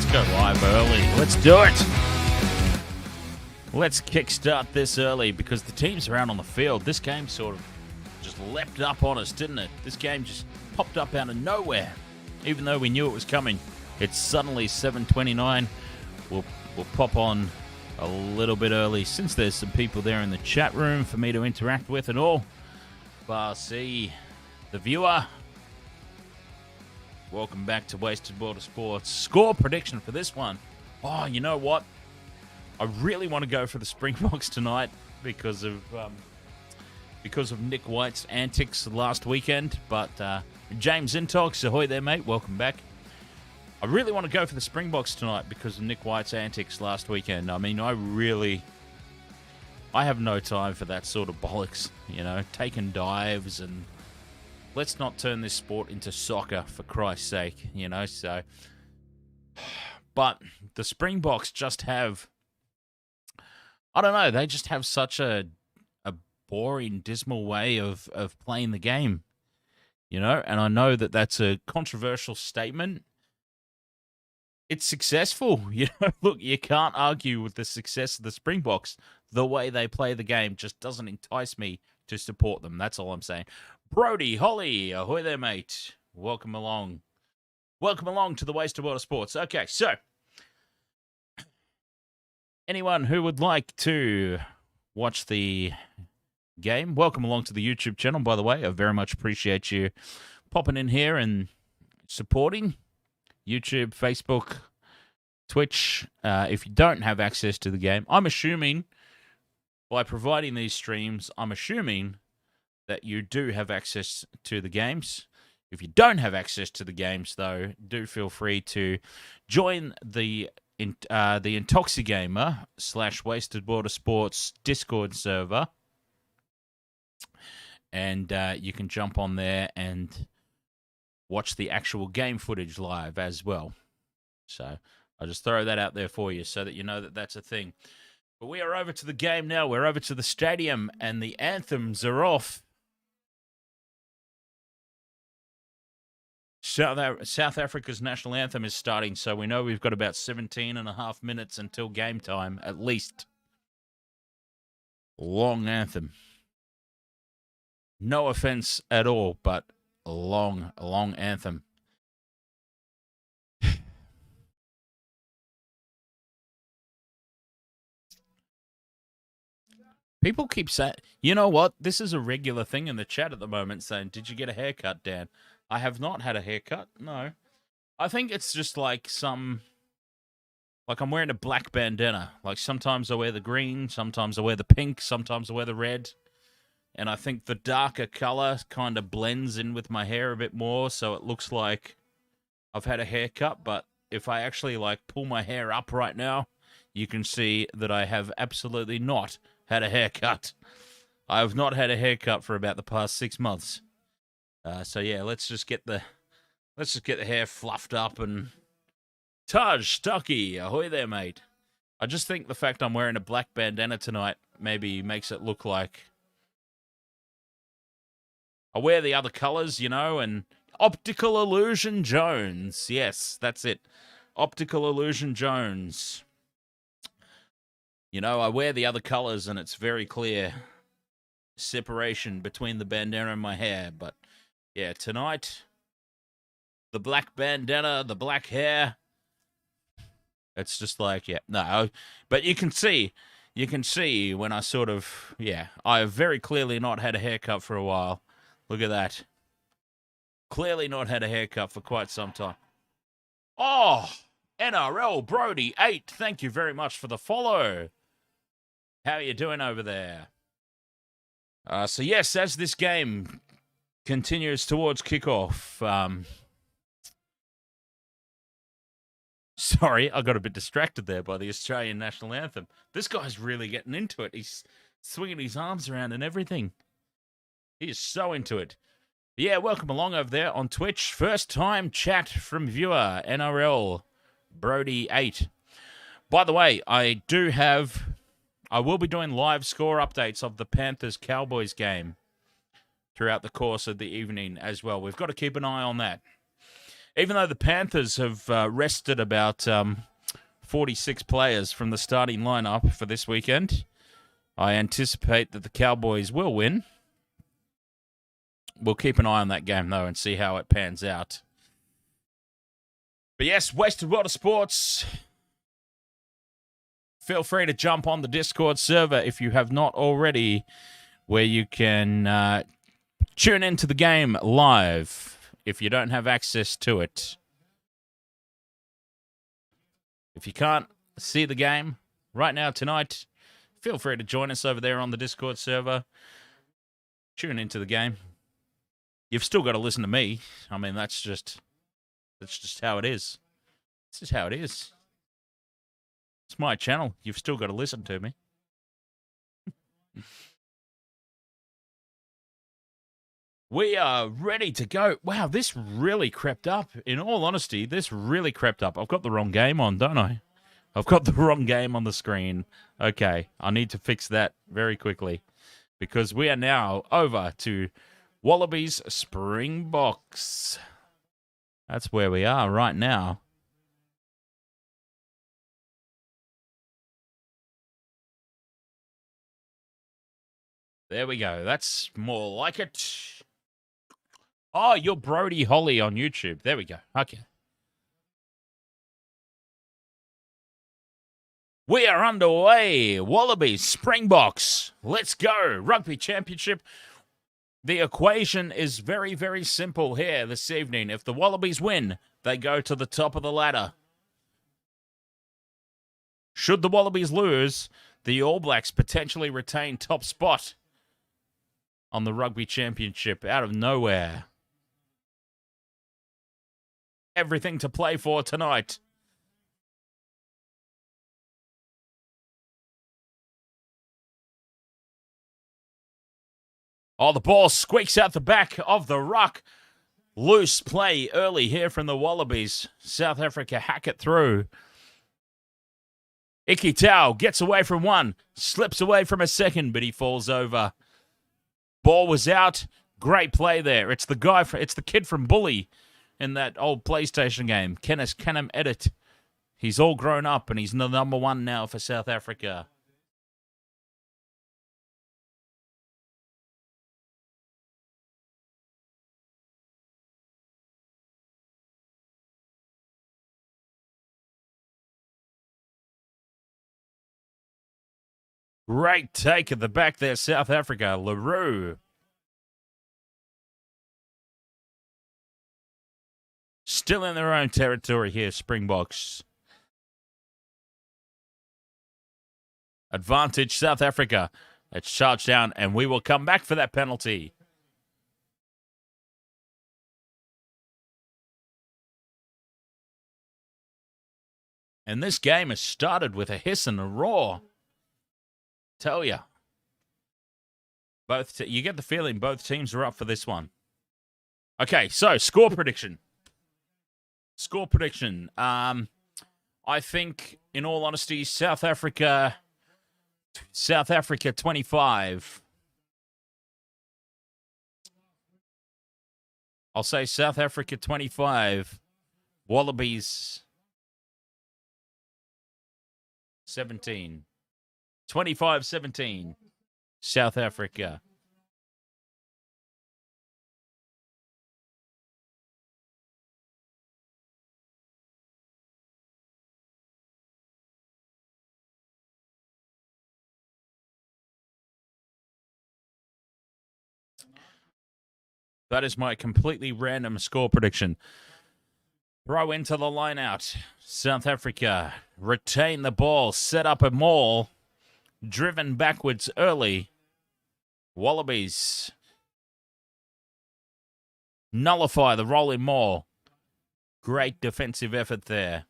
Let's go live early. Let's do it. Let's kickstart this early because the teams are out on the field. This game sort of just leapt up on us, didn't it? This game just popped up out of nowhere. Even though we knew it was coming, it's suddenly 7:29. We'll pop on a little bit early since there's some people there in the chat room for me to interact with and all. Barcy, the viewer. Welcome back to Wasted World of Sports. Score prediction for this one. Oh, you know what? I really want to go for the Springboks tonight because of Nick White's antics last weekend. But James Intox, ahoy there, mate. Welcome back. I really want to go for the Springboks tonight because of Nick White's antics last weekend. I mean, I have no time for that sort of bollocks, you know, taking dives and let's not turn this sport into soccer, for Christ's sake, you know, so. But the Springboks just have, I don't know, they just have such a boring, dismal way of playing the game, you know, and I know that that's a controversial statement. It's successful, you know, look, you can't argue with the success of the Springboks. The way they play the game just doesn't entice me to support them, that's all I'm saying. Brody, Holly, ahoy there, mate. Welcome along. Welcome along to the Wasted World of Sports. Okay, so anyone who would like to watch the game, welcome along to the YouTube channel, by the way. I very much appreciate you popping in here and supporting YouTube, Facebook, Twitch. If you don't have access to the game, I'm assuming by providing these streams, I'm assuming that you do have access to the games. If you don't have access to the games, though, do feel free to join the Intoxigamer / Wasted World of Sports Discord server, and you can jump on there and watch the actual game footage live as well. So I'll just throw that out there for you so that you know that that's a thing. But we are over to the game now. We're over to the stadium, and the anthems are off. South Africa's national anthem is starting, so we know we've got about 17 and a half minutes until game time, at least. Long anthem. No offense at all, but a long anthem. People keep saying, you know what? This is a regular thing in the chat at the moment saying, did you get a haircut, Dan? I have not had a haircut, no. I think it's just like I'm wearing a black bandana. Like sometimes I wear the green, sometimes I wear the pink, sometimes I wear the red. And I think the darker color kind of blends in with my hair a bit more, so it looks like I've had a haircut. But if I actually like pull my hair up right now, you can see that I have absolutely not had a haircut. I have not had a haircut for about the past 6 months. So yeah, let's just get the hair fluffed up and Taj Stucky, ahoy there, mate. I just think the fact I'm wearing a black bandana tonight maybe makes it look like I wear the other colors, you know, and Optical Illusion Jones. Yes, that's it. Optical Illusion Jones. You know, I wear the other colors and it's very clear separation between the bandana and my hair, but yeah, tonight, the black bandana, the black hair, it's just like, yeah, no, but you can see when I sort of, yeah, I have very clearly not had a haircut for a while. Look at that. Clearly not had a haircut for quite some time. Oh, NRL Brody 8, thank you very much for the follow. How are you doing over there? So yes, as this game continues towards kickoff. Sorry, I got a bit distracted there by the Australian national anthem. This guy's really getting into it. He's swinging his arms around and everything. He is so into it. Yeah, welcome along over there on Twitch. First time chat from viewer, NRL Brody 8. By the way, I will be doing live score updates of the Panthers-Cowboys game throughout the course of the evening as well. We've got to keep an eye on that. Even though the Panthers have rested about 46 players from the starting lineup for this weekend, I anticipate that the Cowboys will win. We'll keep an eye on that game, though, and see how it pans out. But yes, Wasted World of Sports. Feel free to jump on the Discord server if you have not already, where you can tune into the game live if you don't have access to it. If you can't see the game right now tonight, feel free to join us over there on the Discord server. Tune into the game. You've still got to listen to me. I mean, that's just how it is. This is how it is. It's my channel. You've still got to listen to me. We are ready to go. Wow, this really crept up. In all honesty, this really crept up. I've got the wrong game on, don't I? I've got the wrong game on the screen. Okay, I need to fix that very quickly, because we are now over to Wallabies Springboks. That's where we are right now. There we go. That's more like it. Oh, you're Brody Holly on YouTube. There we go. Okay. We are underway. Wallabies, Springboks. Let's go. Rugby Championship. The equation is very, very simple here this evening. If the Wallabies win, they go to the top of the ladder. Should the Wallabies lose, the All Blacks potentially retain top spot on the Rugby Championship out of nowhere. Everything to play for tonight. Oh, the ball squeaks out the back of the ruck. Loose play early here from the Wallabies. South Africa hack it through. Iki Tau gets away from one, slips away from a second, but he falls over. Ball was out. Great play there. It's the kid from Bully in that old PlayStation game, Kenneth Canham Edit. He's all grown up, and he's the number one now for South Africa. Great take at the back there, South Africa. LaRue. Still in their own territory here, Springboks. Advantage, South Africa. It's charged down, and we will come back for that penalty. And this game has started with a hiss and a roar. Tell ya. You get the feeling both teams are up for this one. Okay, so score prediction. Score prediction. I think, in all honesty, South Africa 25. I'll say South Africa 25. Wallabies 17. 25-17. South Africa. That is my completely random score prediction. Throw into the line out. South Africa retain the ball, set up a maul. Driven backwards early. Wallabies nullify the rolling maul. Great defensive effort there.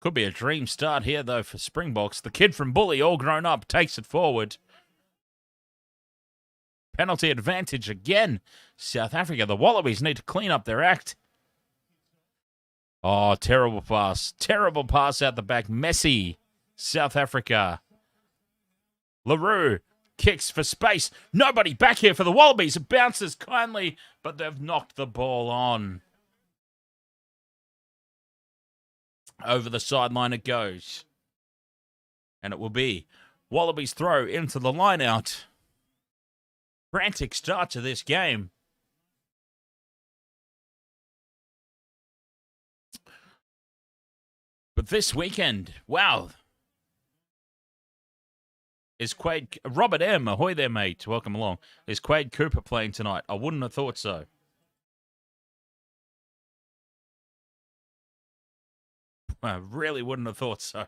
Could be a dream start here, though, for Springboks. The kid from Bully, all grown up, takes it forward. Penalty advantage again. South Africa, the Wallabies need to clean up their act. Oh, terrible pass. Terrible pass out the back. Messy. South Africa. LaRue Kicks for space. Nobody back here for the Wallabies. It bounces kindly, but they've knocked the ball on. Over the sideline it goes. And it will be Wallabies throw into the line out. Frantic start to this game. But this weekend, wow. Is Quade... Robert M. Ahoy there, mate. Welcome along. Is Quade Cooper playing tonight? I wouldn't have thought so. I really wouldn't have thought so.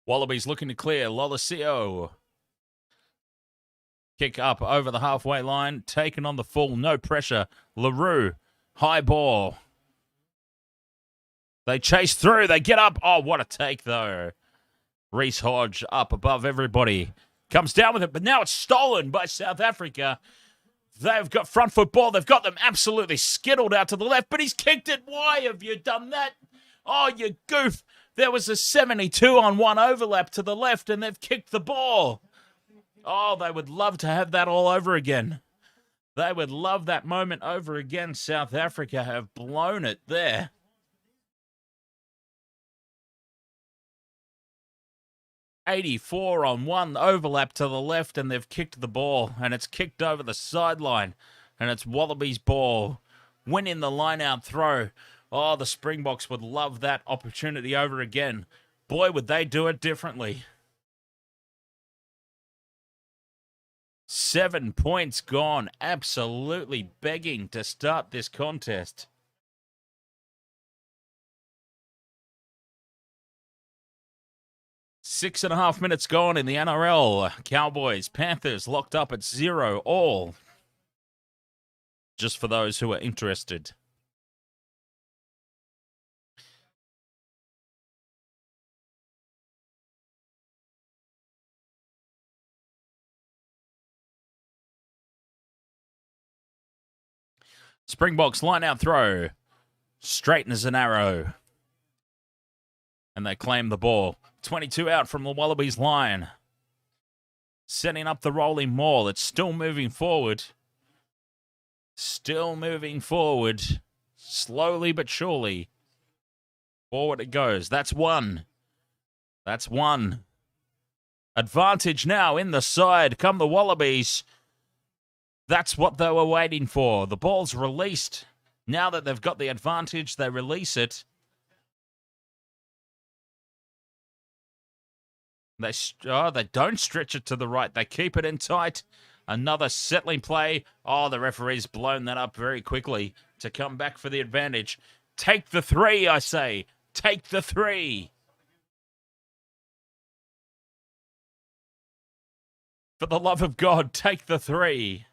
Wallabies looking to clear. Lolosio. Kick up over the halfway line. Taken on the full. No pressure. LaRue. High ball. They chase through. They get up. Oh, what a take, though. Reece Hodge up above everybody. Comes down with it, but now it's stolen by South Africa. They've got front foot ball. They've got them absolutely skittled out to the left, but he's kicked it. Why have you done that? Oh, you goof. There was a 72-on-1 overlap to the left, and they've kicked the ball. Oh, they would love to have that all over again. They would love that moment over again. South Africa have blown it there. (84-on-1 overlap to the left, and they've kicked the ball, and it's kicked over the sideline, and it's Wallabies' ball. Winning the line-out throw. Oh, the Springboks would love that opportunity over again. Boy, would they do it differently. 7 points gone. Absolutely begging to start this contest. Six and a half minutes gone in the NRL. Cowboys, Panthers locked up at 0-all. Just for those who are interested. Springboks line out throw. Straight as an arrow. And they claim the ball. 22 out from the Wallabies line. Setting up the rolling maul. It's still moving forward. Still moving forward. Slowly but surely. Forward it goes. That's one. That's one. Advantage now in the side. Come the Wallabies. That's what they were waiting for. The ball's released. Now that they've got the advantage, they release it. They don't stretch it to the right. They keep it in tight. Another settling play. Oh, the referee's blown that up very quickly to come back for the advantage. Take the three, I say. Take the three. For the love of God, take the three.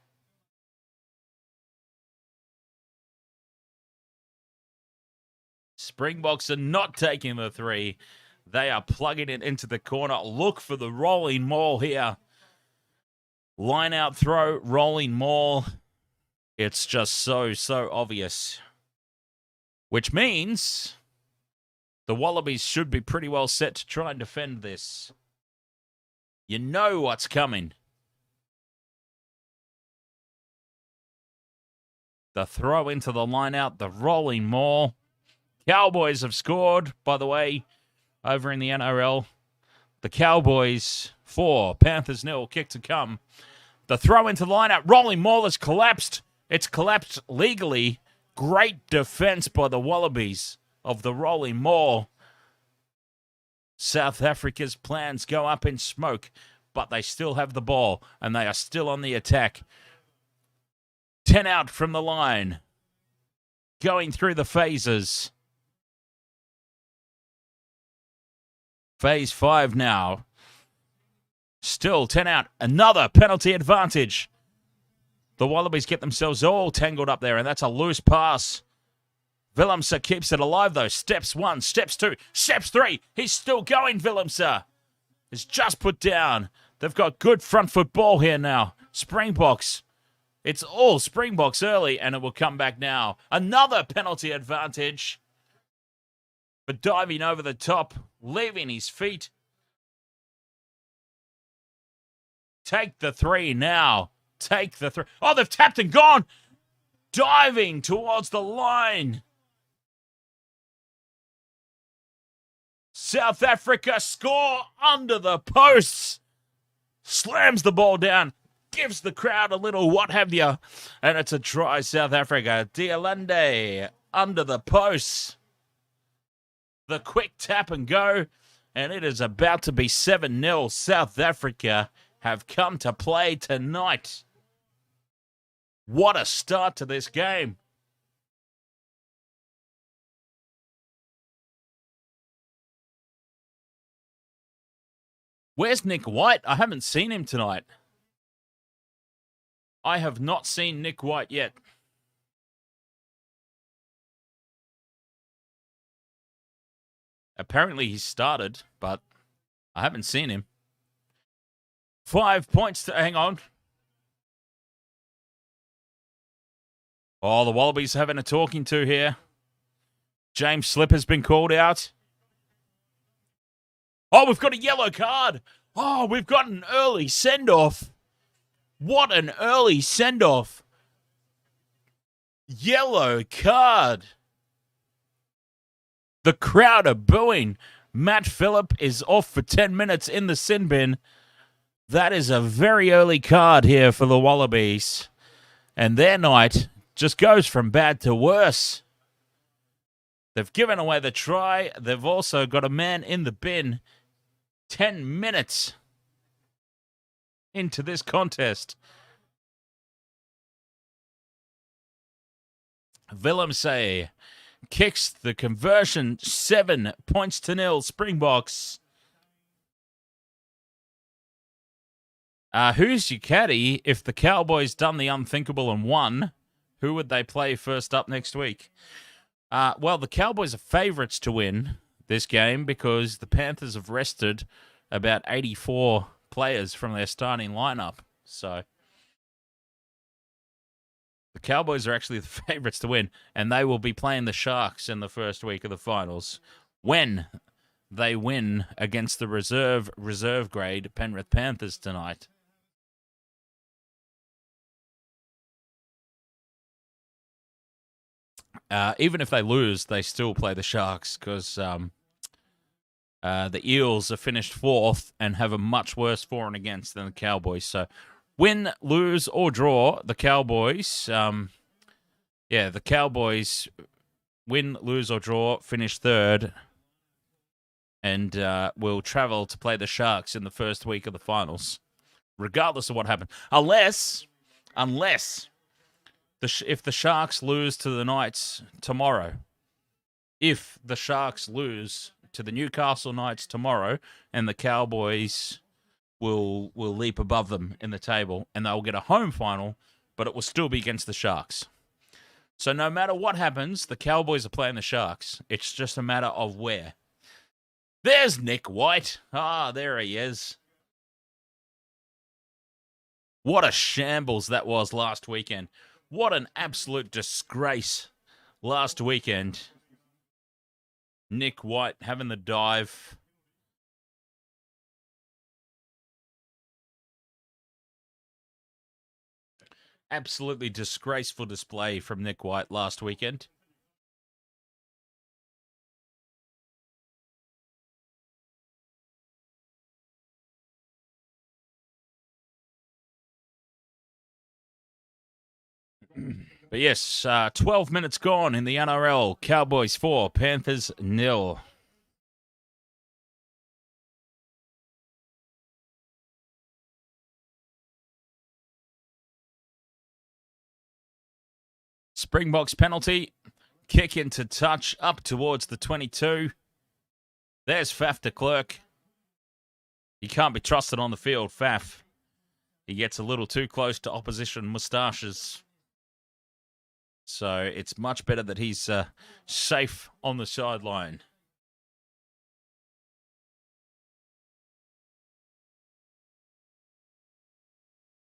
Springboks are not taking the three. They are plugging it into the corner. Look for the rolling maul here. Line out throw, rolling maul. It's just so obvious. Which means the Wallabies should be pretty well set to try and defend this. You know what's coming. The throw into the line out, the rolling maul. Cowboys have scored, by the way, over in the NRL. The Cowboys 4, Panthers 0, kick to come. The throw into the line out, rolling maul has collapsed. It's collapsed legally. Great defense by the Wallabies of the rolling maul. South Africa's plans go up in smoke, but they still have the ball, and they are still on the attack. 10 out from the line. Going through the phases. Phase 5 now. Still 10 out. Another penalty advantage. The Wallabies get themselves all tangled up there, and that's a loose pass. Willemse keeps it alive, though. Steps 1, steps 2, steps 3. He's still going, Willemse. Is just put down. They've got good front foot ball here now. Springboks It's all Springboks early, and it will come back now. Another penalty advantage. But diving over the top, leaving his feet. Take the three now. Take the three. Oh, they've tapped and gone. Diving towards the line. South Africa score under the posts. Slams the ball down. Gives the crowd a little what have you. And it's a try, South Africa. Dialende under the posts. The quick tap and go. And it is about to be 7-0. South Africa have come to play tonight. What a start to this game. Where's Nick White? I haven't seen him tonight. I have not seen Nick White yet. Apparently he started, but I haven't seen him. 5 points to... Hang on. Oh, the Wallabies having a talking to here. James Slip has been called out. Oh, we've got a yellow card. Oh, we've got an early send-off. What an early send-off. Yellow card. The crowd are booing. Matt Phillip is off for 10 minutes in the sin bin. That is a very early card here for the Wallabies. And their night just goes from bad to worse. They've given away the try. They've also got a man in the bin. 10 minutes into this contest. Willemse kicks the conversion. 7 points to 0. Springboks. Who's your caddy? If the Cowboys done the unthinkable and won, who would they play first up next week? Well, the Cowboys are favourites to win this game because the Panthers have rested about 84 players from their starting lineup. So the Cowboys are actually the favourites to win, and they will be playing the Sharks in the first week of the finals when they win against the reserve grade Penrith Panthers tonight. Even if they lose, they still play the Sharks because the Eels are finished 4th and have a much worse for and against than the Cowboys. So win, lose, or draw, the Cowboys, the Cowboys win, lose, or draw, finish 3rd, and will travel to play the Sharks in the first week of the finals, regardless of what happened. Unless if the Sharks lose to the Knights tomorrow, if the Sharks lose to the Newcastle Knights tomorrow, and the Cowboys will leap above them in the table, and they'll get a home final, but it will still be against the Sharks. So no matter what happens, the Cowboys are playing the Sharks. It's just a matter of where. There's Nick White. There he is. What a shambles that was last weekend. What an absolute disgrace last weekend. Nick White having the dive. Absolutely disgraceful display from Nick White last weekend. But yes, 12 minutes gone in the NRL. Cowboys 4, Panthers 0. Springboks penalty. Kick into touch up towards the 22. There's Faf de Klerk. He can't be trusted on the field, Faf. He gets a little too close to opposition moustaches. So it's much better that he's safe on the sideline.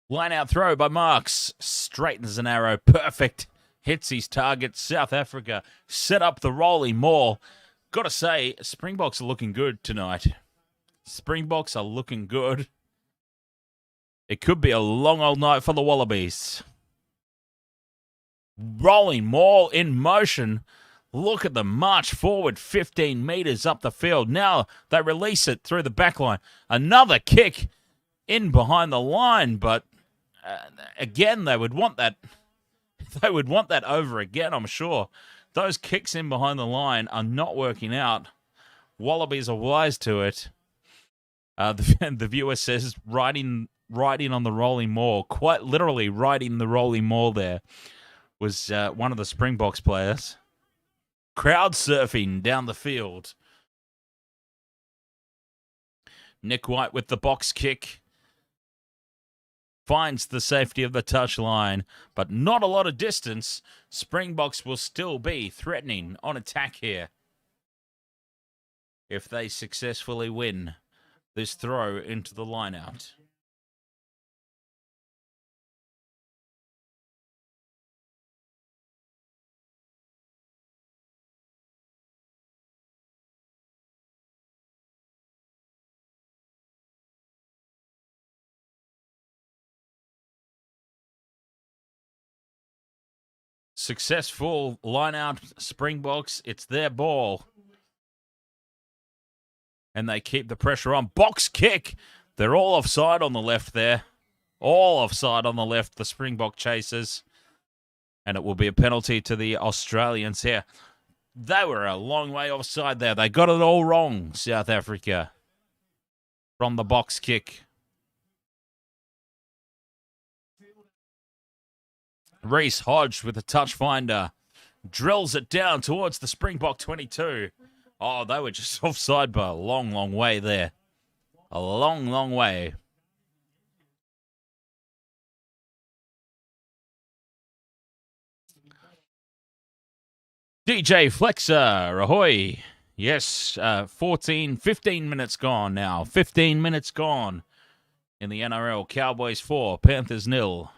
Line out throw by Marks. Straightens an arrow. Perfect. Hits his target. South Africa set up the rolling maul. Got to say, Springboks are looking good tonight. Springboks are looking good. It could be a long old night for the Wallabies. Rolling maul in motion. Look at them march forward 15 metres up the field. Now they release it through the back line. Another kick in behind the line, but again, they would want that. They would want that over again, I'm sure. Those kicks in behind the line are not working out. Wallabies are wise to it. The viewer says riding on the rolling maul, quite literally riding the rolling maul there, was one of the Springboks players. Crowd surfing down the field. Nick White with the box kick. Finds the safety of the touchline, but not a lot of distance. Springboks will still be threatening on attack here if they successfully win this throw into the line-out. Successful line-out Springboks. It's their ball. And they keep the pressure on. Box kick. They're all offside on the left there. All offside on the left, the Springbok chasers. And it will be a penalty to the Australians here. They were a long way offside there. They got it all wrong, South Africa. From the box kick. Reece Hodge with a touch finder. Drills it down towards the Springbok 22. Oh, they were just offside by a long, long way there. A long, long way. DJ Flexer, ahoy. Yes, 15 minutes gone now. 15 minutes gone in the NRL. Cowboys 4, Panthers 0.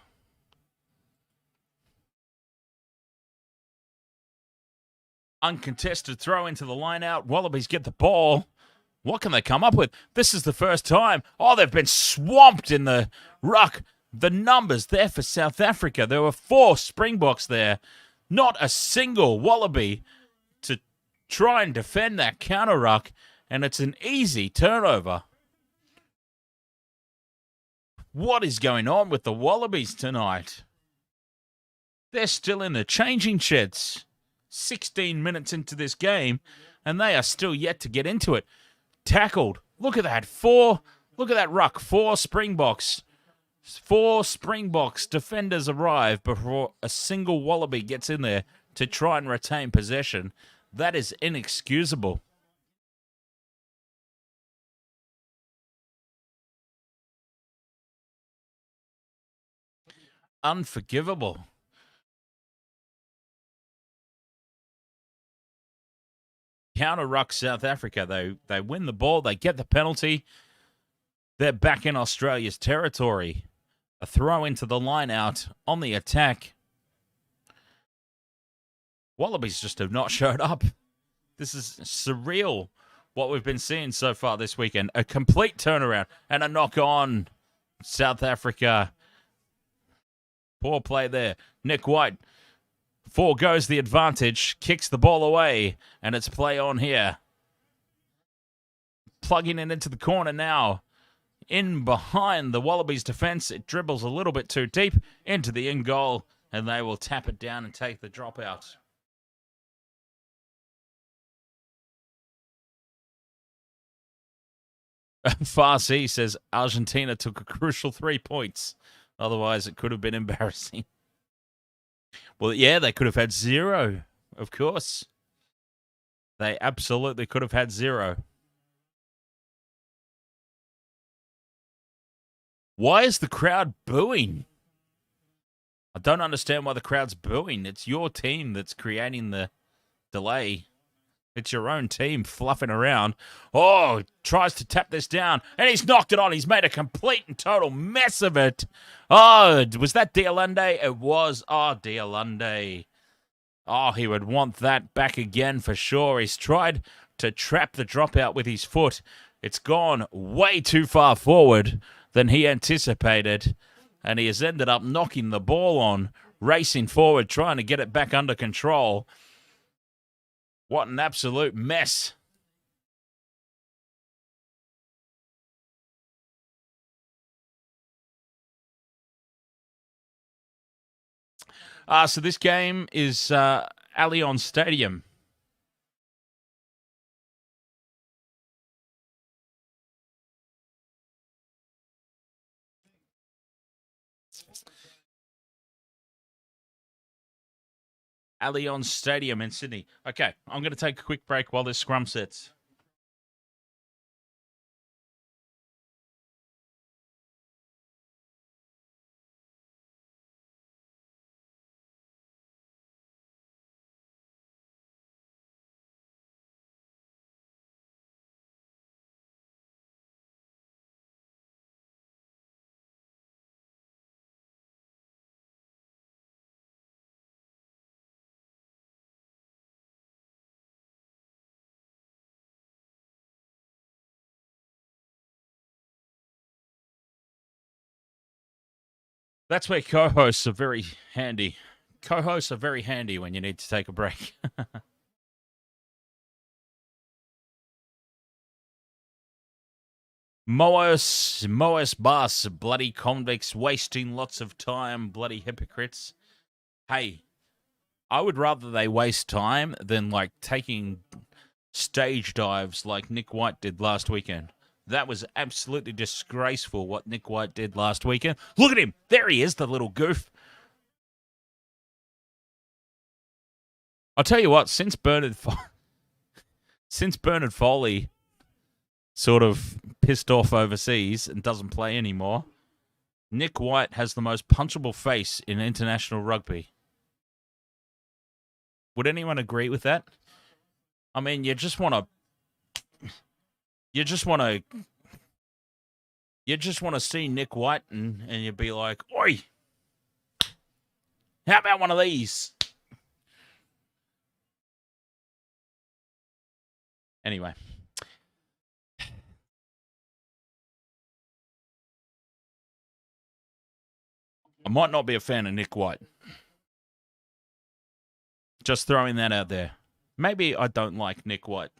Uncontested throw into the line out. Wallabies get the ball. What can they come up with? This is the first time. Oh, they've been swamped in the ruck. The numbers there for South Africa. There were 4 Springboks there. Not a single Wallaby to try and defend that counter ruck. And it's an easy turnover. What is going on with the Wallabies tonight? They're still in the changing sheds. 16 minutes into this game, and they are still yet to get into it. Tackled. Look at that. Look at that ruck. 4 Springboks. 4 Springboks defenders arrive before a single Wallaby gets in there to try and retain possession. That is inexcusable. Unforgivable. Counter ruck South Africa. They win the ball. They get the penalty. They're back in Australia's territory. A throw into the line out on the attack. Wallabies just have not showed up. This is surreal what we've been seeing so far this weekend. A complete turnaround and a knock on South Africa. Poor play there. Nick White foregoes the advantage, kicks the ball away, and it's play on here. Plugging it into the corner now. In behind the Wallabies defence, it dribbles a little bit too deep into the in goal, and they will tap it down and take the drop out. Farsi says Argentina took a crucial 3 points. Otherwise, it could have been embarrassing. Well, yeah, they could have had 0, of course. They absolutely could have had 0. Why is the crowd booing? I don't understand why the crowd's booing. It's your team that's creating the delay. It's your own team fluffing around. Oh, tries to tap this down, and he's knocked it on. He's made a complete and total mess of it. Oh, was that Dialunde? It was. Oh, Dialunde. Oh, he would want that back again for sure. He's tried to trap the dropout with his foot. It's gone way too far forward than he anticipated, and he has ended up knocking the ball on, racing forward, trying to get it back under control. What an absolute mess. So this game is Allianz Stadium. Allianz Stadium in Sydney. Okay, I'm going to take a quick break while this scrum sets. That's where co-hosts are very handy. Co-hosts are very handy when you need to take a break. Moes Bus, bloody convicts wasting lots of time, bloody hypocrites. Hey, I would rather they waste time than like taking stage dives like Nick White did last weekend. That was absolutely disgraceful what Nick White did last weekend. Look at him. There he is, the little goof. I'll tell you what, since Bernard Foley sort of pissed off overseas and doesn't play anymore, Nick White has the most punchable face in international rugby. Would anyone agree with that? I mean, you just want to see Nick White and you'd be like, oi, how about one of these? Anyway. I might not be a fan of Nick White. Just throwing that out there. Maybe I don't like Nick White.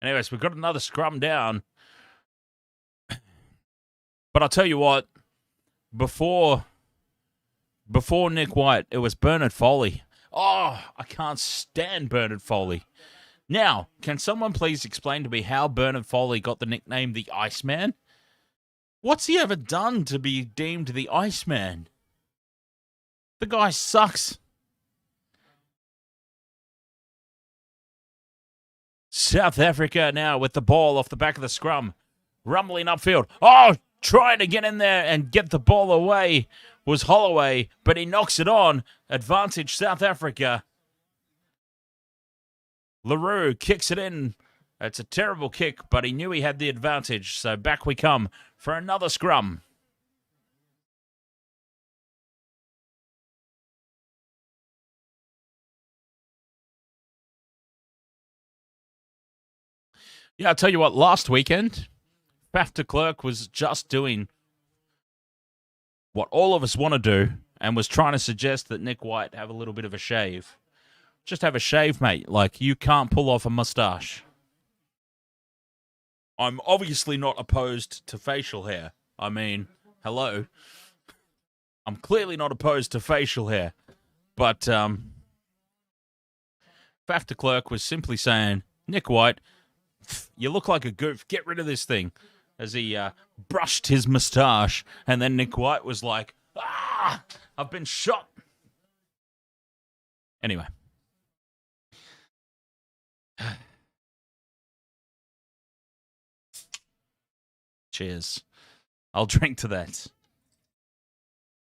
Anyways, we've got another scrum down. But I'll tell you what, before Nick White, it was Bernard Foley. Oh, I can't stand Bernard Foley. Now, can someone please explain to me how Bernard Foley got the nickname the Iceman? What's he ever done to be deemed the Iceman? The guy sucks. South Africa now with the ball off the back of the scrum. Rumbling upfield. Oh, trying to get in there and get the ball away was Holloway, but he knocks it on. Advantage South Africa. LaRue kicks it in. It's a terrible kick, but he knew he had the advantage. So back we come for another scrum. Yeah, I'll tell you what, last weekend, Faf de Klerk was just doing what all of us want to do and was trying to suggest that Nick White have a little bit of a shave. Just have a shave, mate. Like, you can't pull off a mustache. I'm obviously not opposed to facial hair. I mean, hello. I'm clearly not opposed to facial hair. But Faf de Klerk was simply saying, Nick White, you look like a goof. Get rid of this thing. As he brushed his moustache. And then Nick White was like, I've been shot. Anyway. Cheers. I'll drink to that.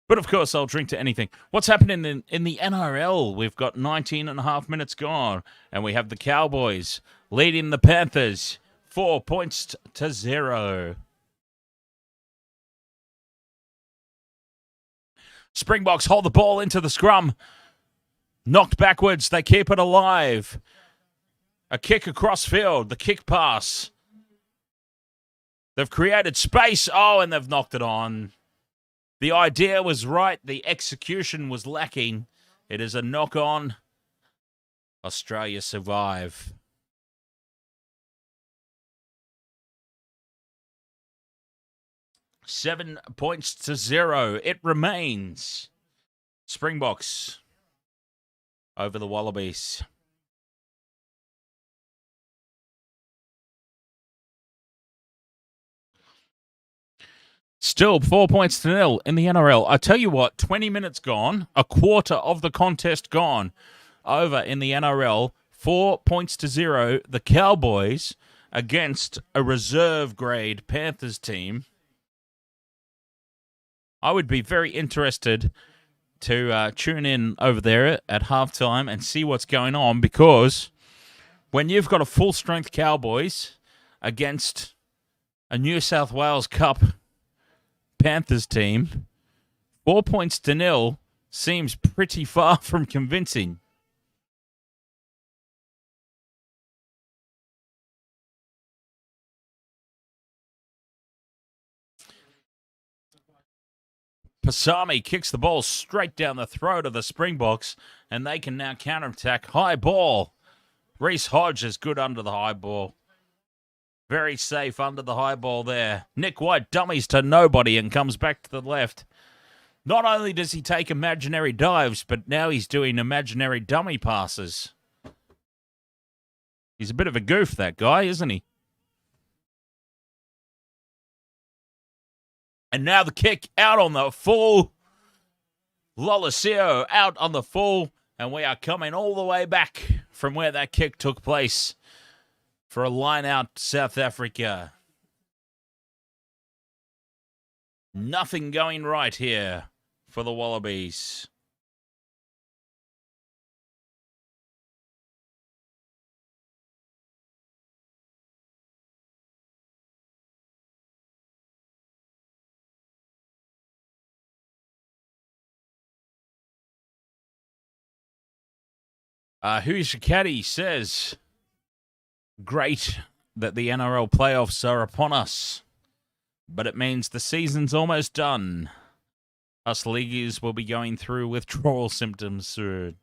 But of course, I'll drink to anything. What's happening in the NRL? We've got 19 and a half minutes gone, and we have the Cowboys leading the Panthers 4 points to 0. Springboks hold the ball into the scrum. Knocked backwards. They keep it alive. A kick across field. The kick pass. They've created space. Oh, and they've knocked it on. The idea was right. The execution was lacking. It is a knock on. Australia survive. Seven points to 0. It remains. Springboks over the Wallabies. Still 4 points to 0 in the NRL. I tell you what, 20 minutes gone, a quarter of the contest gone over in the NRL. 4 points to 0. The Cowboys against a reserve grade Panthers team. I would be very interested to tune in over there at halftime and see what's going on, because when you've got a full-strength Cowboys against a New South Wales Cup Panthers team, 4 points to 0 seems pretty far from convincing. Pasami kicks the ball straight down the throat of the Springboks, and they can now counterattack. High ball. Reece Hodge is good under the high ball. Very safe under the high ball there. Nick White dummies to nobody and comes back to the left. Not only does he take imaginary dives, but now he's doing imaginary dummy passes. He's a bit of a goof, that guy, isn't he? And now the kick out on the full. Lolosio out on the full. And we are coming all the way back from where that kick took place for a line out South Africa. Nothing going right here for the Wallabies. Who's your caddy says, great that the NRL playoffs are upon us, but it means the season's almost done. Us leaguers will be going through withdrawal symptoms soon.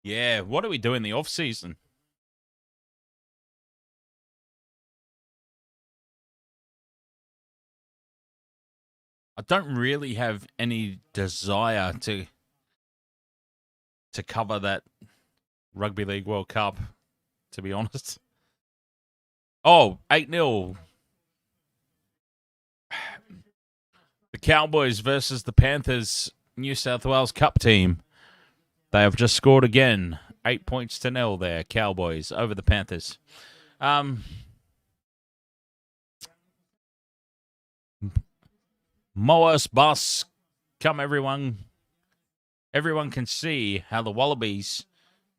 Yeah, what do we do in the off-season? I don't really have any desire to cover that Rugby League World Cup, to be honest. Oh, 8-0. The Cowboys versus the Panthers New South Wales Cup team. They have just scored again. 8 points to 0 there, Cowboys over the Panthers. Moas bus, come everyone. Everyone can see how the Wallabies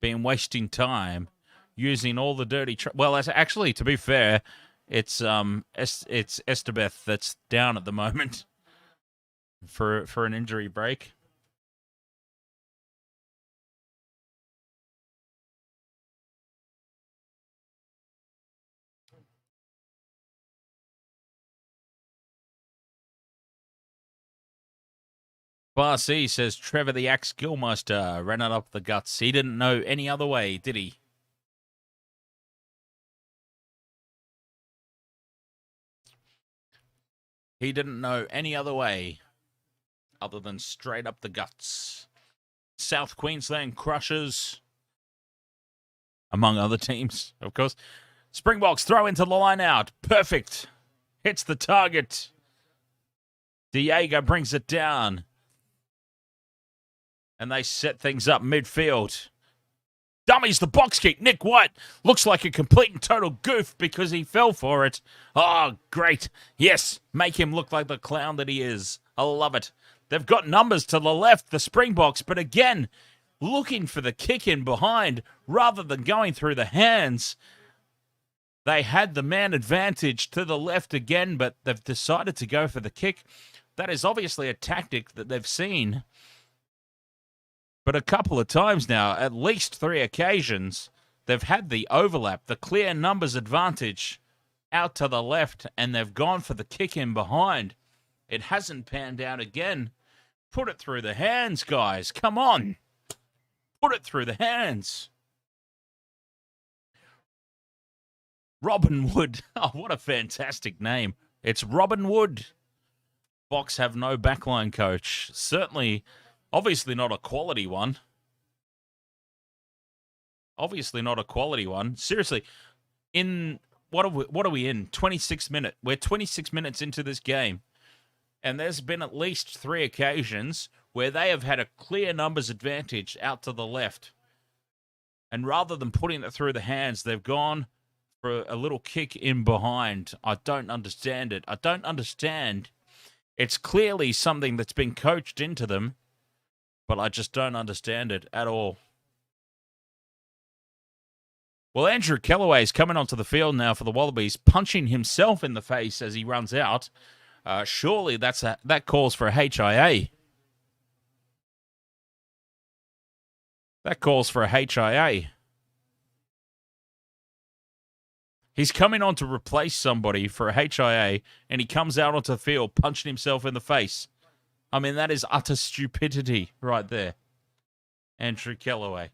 been wasting time using all the dirty. Well, actually, to be fair, it's Estabeth that's down at the moment for an injury break. Bar C says Trevor the Axe Gillmeister ran it up the guts. He didn't know any other way, did he? He didn't know any other way other than straight up the guts. South Queensland Crushers, among other teams, of course. Springboks throw into the line out. Perfect. Hits the target. Diego brings it down. And they set things up midfield. Dummies the box kick. Nick White looks like a complete and total goof because he fell for it. Oh, great. Yes, make him look like the clown that he is. I love it. They've got numbers to the left, the Springboks, but again, looking for the kick in behind rather than going through the hands. They had the man advantage to the left again, but they've decided to go for the kick. That is obviously a tactic that they've seen. But a couple of times now, at least 3 occasions, they've had the overlap, the clear numbers advantage out to the left, and they've gone for the kick in behind. It hasn't panned out again. Put it through the hands, guys. Come on. Put it through the hands. Robin Wood. Oh, what a fantastic name. It's Robin Wood. Boks have no backline coach. Certainly, obviously not a quality one. Obviously not a quality one. Seriously, in what are we in? 26 minutes. We're 26 minutes into this game. And there's been at least 3 occasions where they have had a clear numbers advantage out to the left. And rather than putting it through the hands, they've gone for a little kick in behind. I don't understand it. I don't understand. It's clearly something that's been coached into them, but I just don't understand it at all. Well, Andrew Kellaway is coming onto the field now for the Wallabies, punching himself in the face as he runs out. Surely that calls for a HIA. That calls for a HIA. He's coming on to replace somebody for a HIA, and he comes out onto the field punching himself in the face. I mean, that is utter stupidity right there. Andrew Kellaway.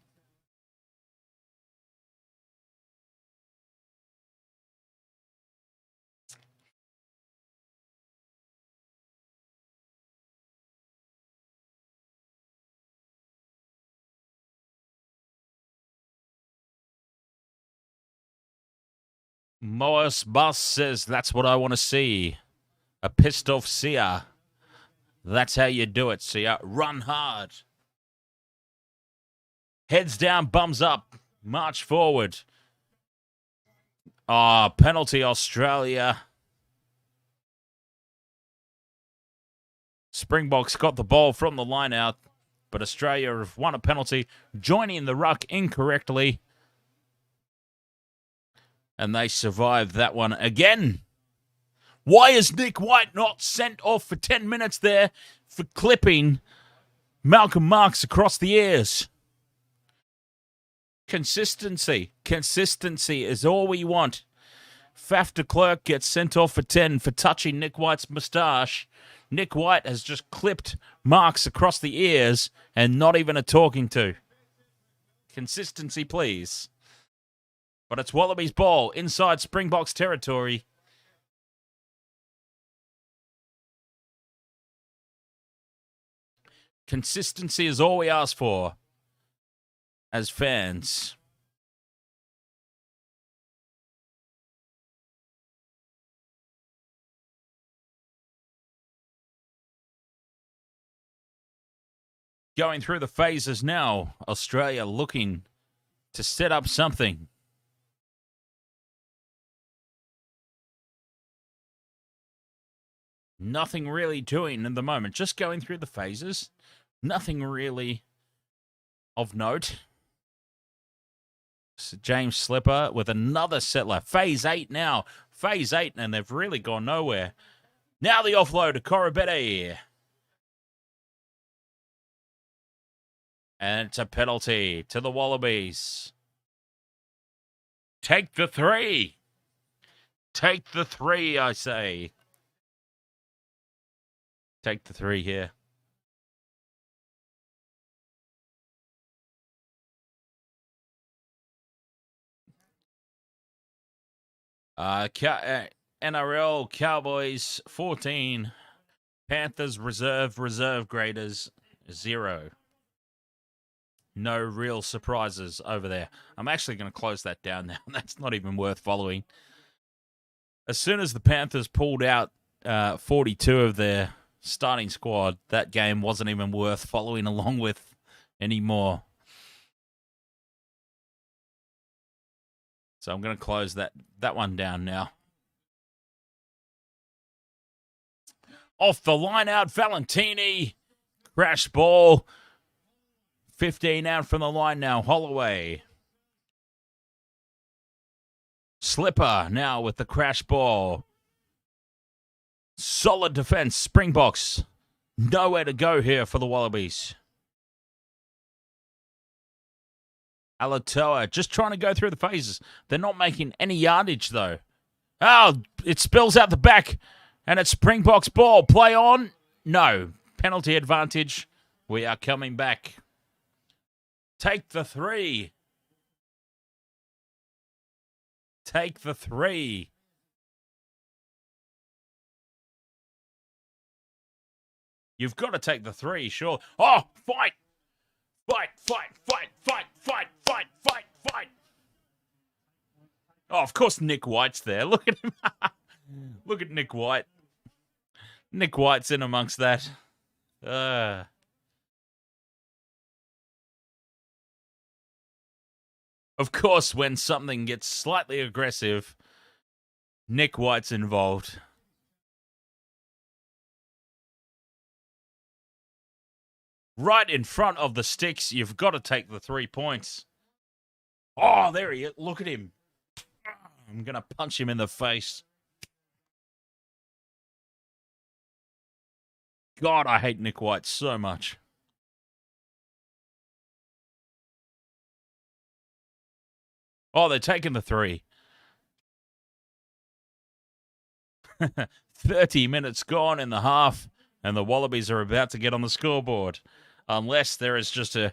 Moas Bus says, that's what I want to see. A pissed off Sia. That's how you do it, Sia. Run hard. Heads down, bums up. March forward. Oh, penalty Australia. Springboks got the ball from the line out, but Australia have won a penalty, joining the ruck incorrectly. And they survived that one again. Why is Nick White not sent off for 10 minutes there for clipping Malcolm Marx across the ears? Consistency. Consistency is all we want. Faf de Klerk gets sent off for 10 for touching Nick White's moustache. Nick White has just clipped Marx across the ears and not even a talking to. Consistency, please. But it's Wallabies ball inside Springboks territory. Consistency is all we ask for as fans. Going through the phases now. Australia looking to set up something. Nothing really doing at the moment. Just going through the phases. Nothing really of note. So James Slipper with another settler. Phase 8 now. Phase 8, and they've really gone nowhere. Now the offload to Korobete. And it's a penalty to the Wallabies. Take the 3. Take the 3, I say. Take the 3 here. NRL Cowboys 14. Panthers reserve graders 0. No real surprises over there. I'm actually going to close that down now. That's not even worth following. As soon as the Panthers pulled out 42 of their starting squad, that game wasn't even worth following along with anymore. So I'm going to close that one down now. Off the line out, Valentini. Crash ball. 15 out from the line now, Holloway. Slipper now with the crash ball. Solid defense, Springboks. Nowhere to go here for the Wallabies. Alatoa just trying to go through the phases. They're not making any yardage, though. Oh, it spills out the back, and it's Springboks ball. Play on. No. Penalty advantage. We are coming back. Take the 3. Take the 3. You've got to take the 3, sure. Oh, fight! Fight, fight, fight, fight, fight, fight, fight, fight. Oh, of course Nick White's there. Look at him. Look at Nick White. Nick White's in amongst that. Of course, when something gets slightly aggressive, Nick White's involved. Right in front of the sticks, you've got to take the 3 points. Oh, there he is. Look at him. I'm going to punch him in the face. God, I hate Nick White so much. Oh, they're taking the 3. 30 minutes gone in the half, and the Wallabies are about to get on the scoreboard. Unless there is just an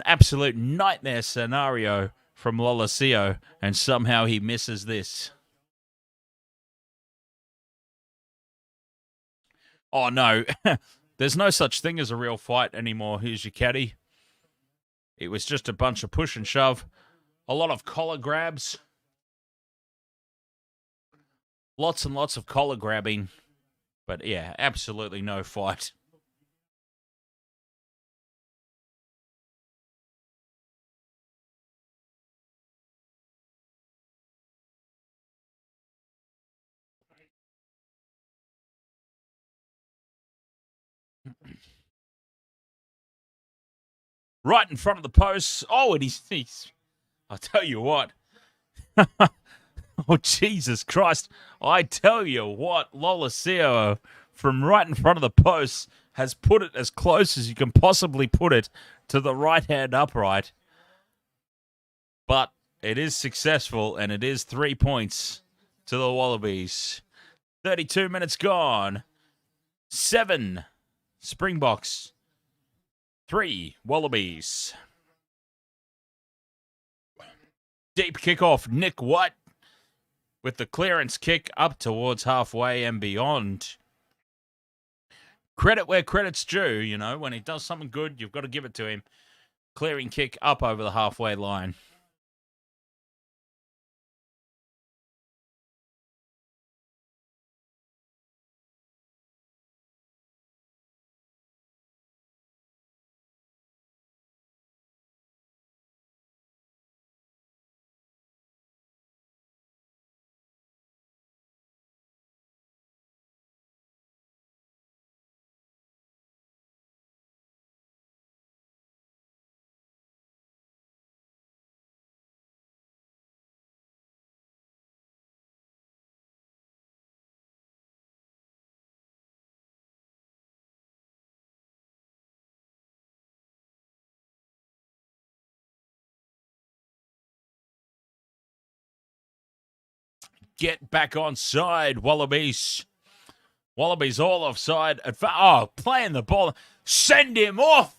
absolute nightmare scenario from Lolosio, and somehow he misses this. Oh, no. There's no such thing as a real fight anymore. Here's your caddy. It was just a bunch of push and shove. A lot of collar grabs. Lots and lots of collar grabbing. But, yeah, absolutely no fight. Right in front of the post. Oh, and he's I'll tell you what. Oh, Jesus Christ. I tell you what, Lolosio from right in front of the post has put it as close as you can possibly put it to the right-hand upright. But it is successful, and it is 3 points to the Wallabies. 32 minutes gone. 7 Springboks. 3 Wallabies. Deep kickoff, Nick White with the clearance kick up towards halfway and beyond. Credit where credit's due, you know. When he does something good, you've got to give it to him. Clearing kick up over the halfway line. Get back on side, Wallabies. Wallabies all offside. Oh, playing the ball. Send him off.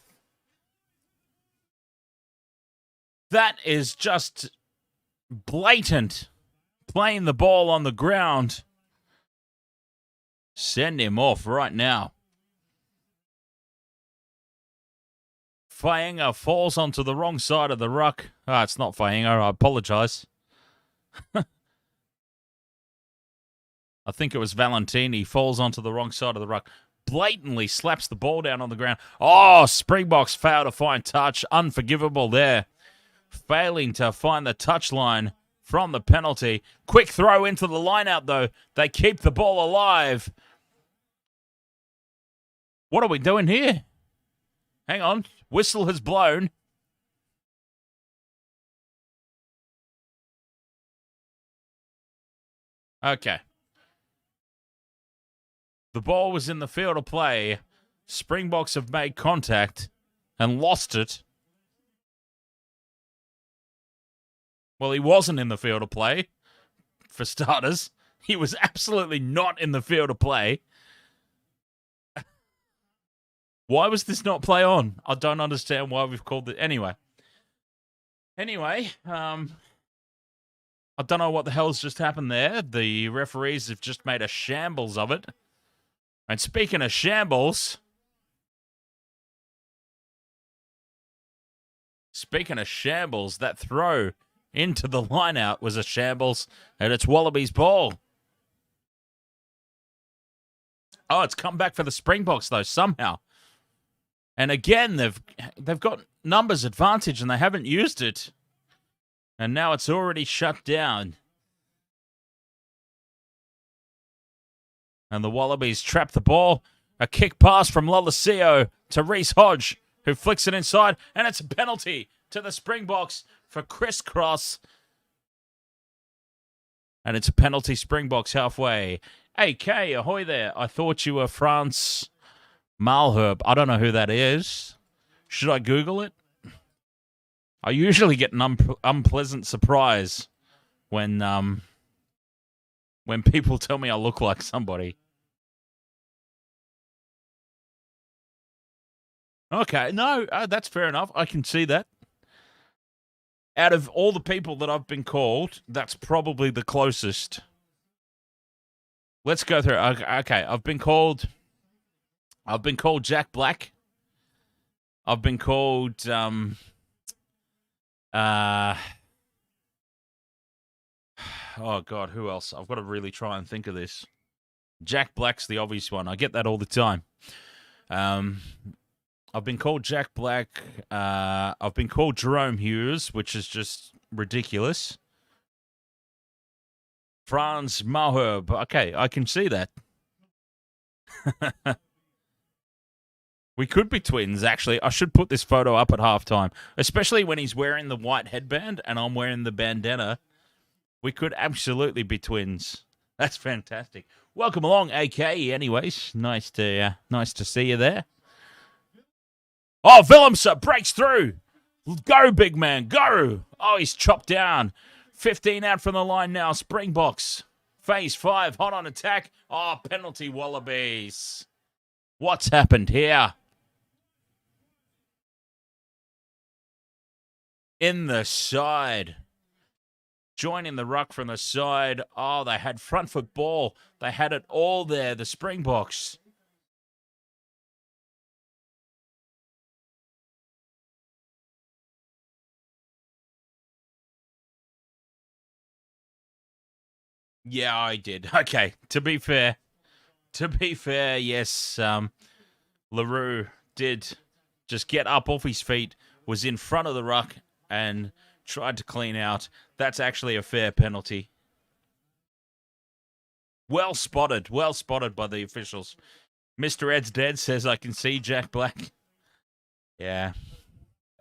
That is just blatant. Playing the ball on the ground. Send him off right now. Fainga falls onto the wrong side of the ruck. It's not Fainga. I apologise. I think it was Valentini, falls onto the wrong side of the ruck, blatantly slaps the ball down on the ground. Oh, Springboks fail to find touch. Unforgivable there. Failing to find the touch line from the penalty. Quick throw into the line-out, though. They keep the ball alive. What are we doing here? Hang on. Whistle has blown. Okay. The ball was in the field of play. Springboks have made contact and lost it. Well, he wasn't in the field of play, for starters. He was absolutely not in the field of play. Why was this not play on? I don't understand why we've called it. Anyway, I don't know what the hell's just happened there. The referees have just made a shambles of it. And speaking of shambles, that throw into the line-out was a shambles, and it's Wallabies' ball. Oh, it's come back for the Springboks, though, somehow. And again, they've got numbers advantage, and they haven't used it. And now it's already shut down. And the Wallabies trap the ball. A kick pass from Lolosio to Reece Hodge, who flicks it inside. And it's a penalty to the Springboks for crisscross. And it's a penalty Springboks halfway. AK, ahoy there. I thought you were France Malherbe. I don't know who that is. Should I Google it? I usually get an unpleasant surprise when people tell me I look like somebody. Okay, no, that's fair enough. I can see that. Out of all the people that I've been called, that's probably the closest. Let's go through. Okay, I've been called Jack Black. I've been called oh God, who else? I've got to really try and think of this. Jack Black's the obvious one. I get that all the time. I've been called Jack Black. I've been called Jerome Hughes, which is just ridiculous. Franz Malherbe. Okay, I can see that. We could be twins, actually. I should put this photo up at halftime, especially when he's wearing the white headband and I'm wearing the bandana. We could absolutely be twins. That's fantastic. Welcome along, AK. Anyways, nice to see you there. Oh, Willemse breaks through. Go, big man, go. Oh, he's chopped down. 15 out from the line now. Springboks. Phase 5, hot on attack. Oh, penalty Wallabies. What's happened here? In the side. Joining the ruck from the side. Oh, they had front foot ball. They had it all there, the Springboks. Yeah, I did. Okay, to be fair, yes, LaRue did just get up off his feet, was in front of the ruck, and tried to clean out. That's actually a fair penalty. Well spotted by the officials. Mr. Ed's dead says I can see Jack Black. Yeah.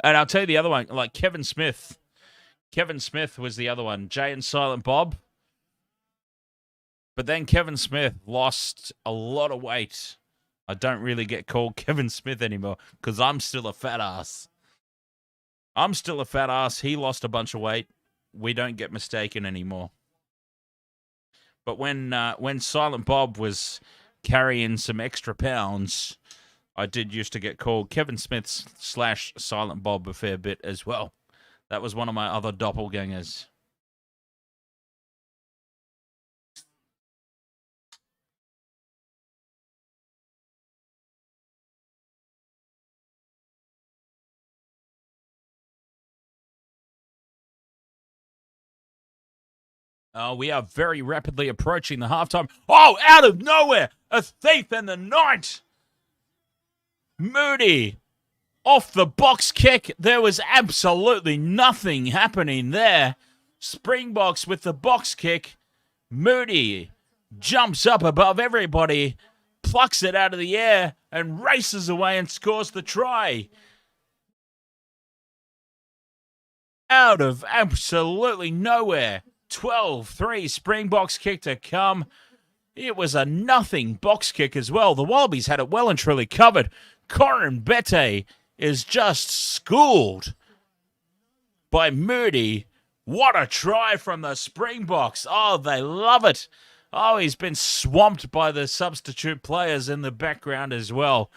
And I'll tell you the other one, like Kevin Smith. Kevin Smith was the other one. Jay and Silent Bob. But then Kevin Smith lost a lot of weight. I don't really get called Kevin Smith anymore because I'm still a fat ass. He lost a bunch of weight. We don't get mistaken anymore. But when Silent Bob was carrying some extra pounds, I did used to get called Kevin Smith / Silent Bob a fair bit as well. That was one of my other doppelgangers. We are very rapidly approaching the halftime. Oh, out of nowhere, a thief in the night. Moody off the box kick. There was absolutely nothing happening there. Springboks with the box kick. Moody jumps up above everybody, plucks it out of the air, and races away and scores the try. Out of absolutely nowhere. 12-3 Springboks kick to come. It was a nothing box kick as well. The Wallabies had it well and truly covered. Corin Bette is just schooled by Moody. What a try from the Springboks. Oh, they love it. Oh, he's been swamped by the substitute players in the background as well.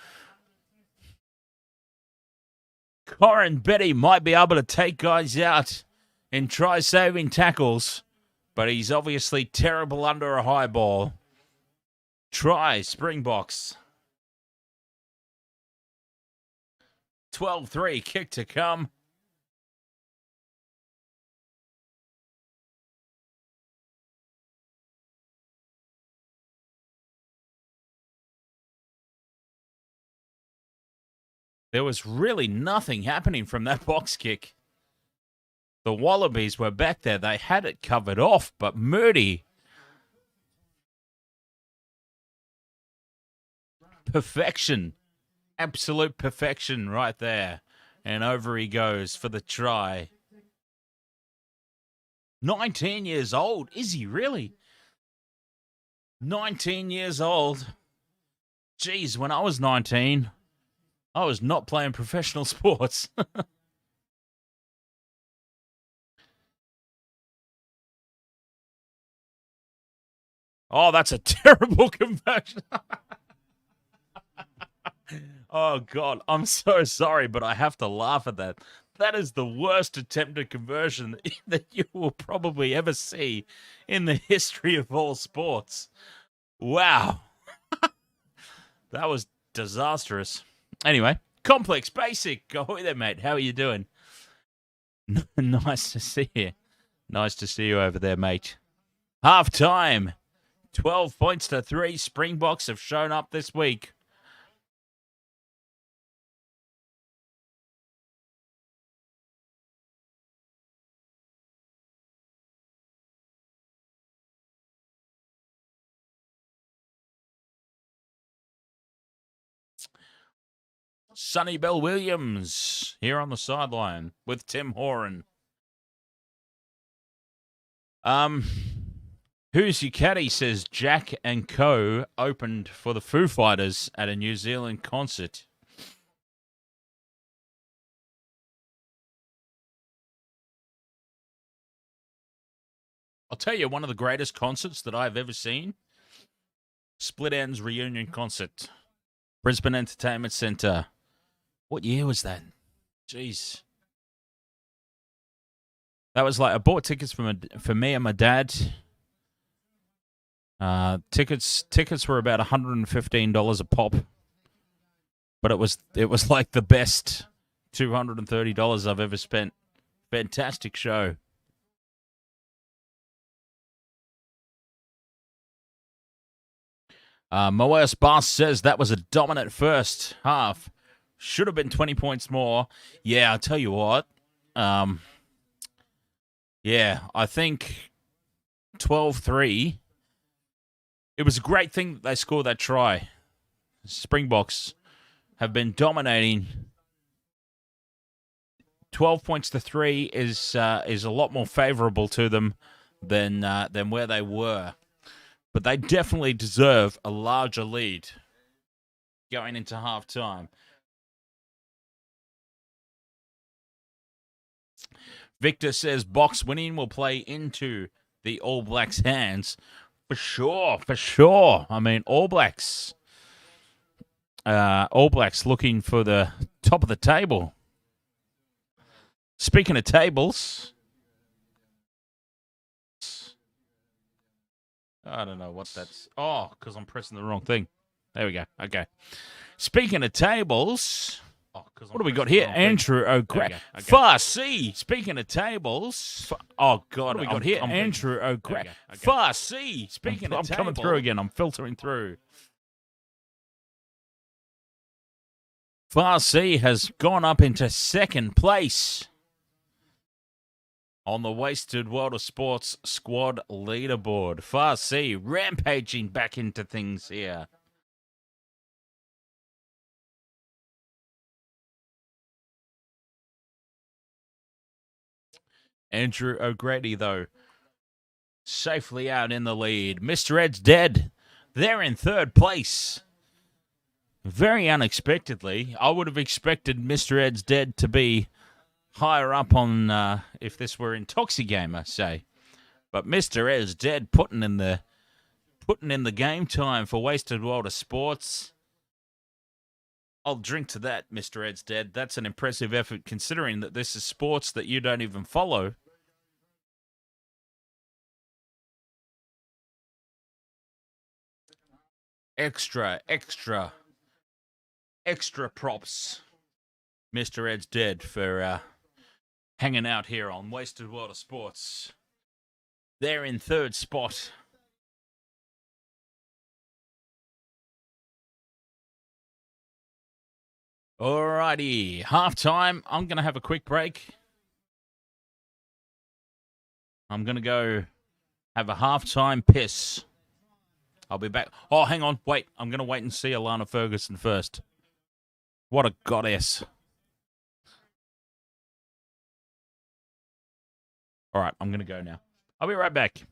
Corin Bette might be able to take guys out in try-saving tackles, but he's obviously terrible under a high ball. Try, Springboks. 12-3, kick to come. There was really nothing happening from that box kick. The Wallabies were back there. They had it covered off, but Moody, perfection. Absolute perfection right there. And over he goes for the try. 19 years old. Is he really? 19 years old. Geez, when I was 19, I was not playing professional sports. Oh, that's a terrible conversion. Oh, God, I'm so sorry, but I have to laugh at that. That is the worst attempted conversion that you will probably ever see in the history of all sports. Wow. That was disastrous. Anyway, Complex Basic. Ahoy there, mate. How are you doing? Nice to see you. Nice to see you over there, mate. Half time. 12 points to 3. Springboks have shown up this week. Sonny Bell Williams here on the sideline with Tim Horan. Who's your caddy? Says Jack and Co. opened for the Foo Fighters at a New Zealand concert. I'll tell you, one of the greatest concerts that I've ever seen. Split Ends reunion concert. Brisbane Entertainment Centre. What year was that? Jeez. That was like, I bought tickets for me and my dad. Tickets were about $115 a pop. But it was like the best $230 I've ever spent. Fantastic show. Moes Bass says that was a dominant first half. Should have been 20 points more. Yeah, I'll tell you what. Yeah, I think 12-3. It was a great thing that they scored that try. Springboks have been dominating. 12 points to 3 is a lot more favourable to them than where they were. But they definitely deserve a larger lead going into halftime. Victor says box winning will play into the All Blacks' hands. For sure. I mean, All Blacks looking for the top of the table. Speaking of tables, I don't know what that's. Oh, because I'm pressing the wrong thing. There we go. Okay. Speaking of tables, What do we got here? Andrew O'Grady. Far C. Speaking of tables. Oh, God. What do we got here? Andrew O'Grady. Far C. Speaking of tables. I'm coming through again. I'm filtering through. Far C has gone up into second place on the Wasted World of Sports squad leaderboard. Far C rampaging back into things here. Andrew O'Grady, though, safely out in the lead. Mr. Ed's dead. They're in third place. Very unexpectedly. I would have expected Mr. Ed's dead to be higher up on, if this were Intoxigamer, say. But Mr. Ed's dead putting in the game time for Wasted World of Sports. I'll drink to that, Mr. Ed's dead. That's an impressive effort considering that this is sports that you don't even follow. Extra props. Mr. Ed's dead for hanging out here on Wasted World of Sports. They're in third spot. Alrighty, halftime. I'm going to have a quick break. I'm going to go have a halftime piss. I'll be back. Oh, hang on. Wait. I'm going to wait and see Alana Ferguson first. What a goddess. All right. I'm going to go now. I'll be right back.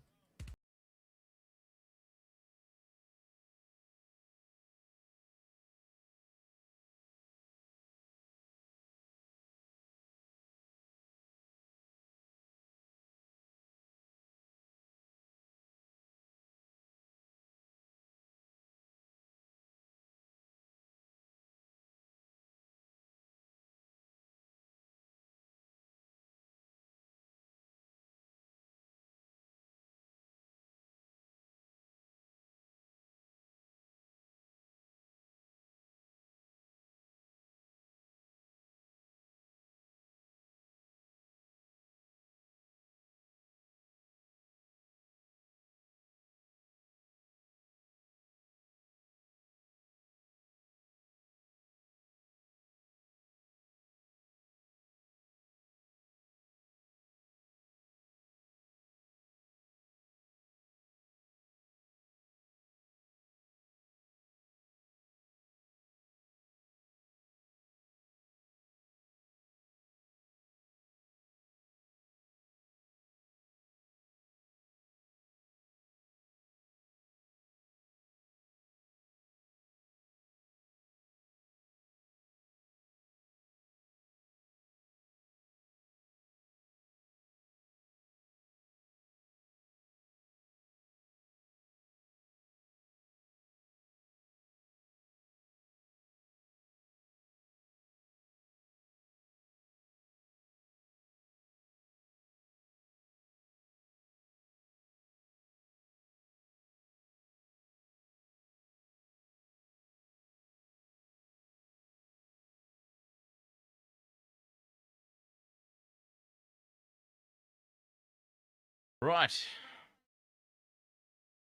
Right.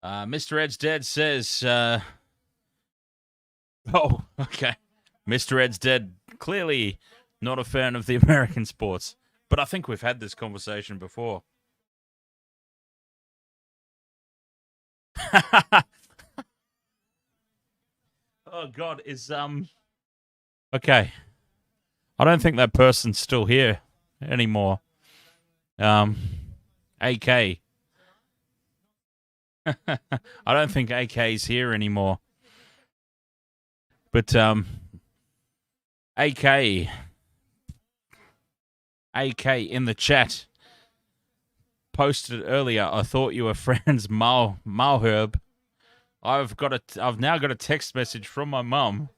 Mr. Ed's dead says, oh, okay. Mr. Ed's dead, clearly not a fan of the American sports. But I think we've had this conversation before. Oh, God, okay. I don't think that person's still here anymore. AK. I don't think AK's here anymore. But AK in the chat posted earlier. I thought you were friends, Malherb. I've now got a text message from my mum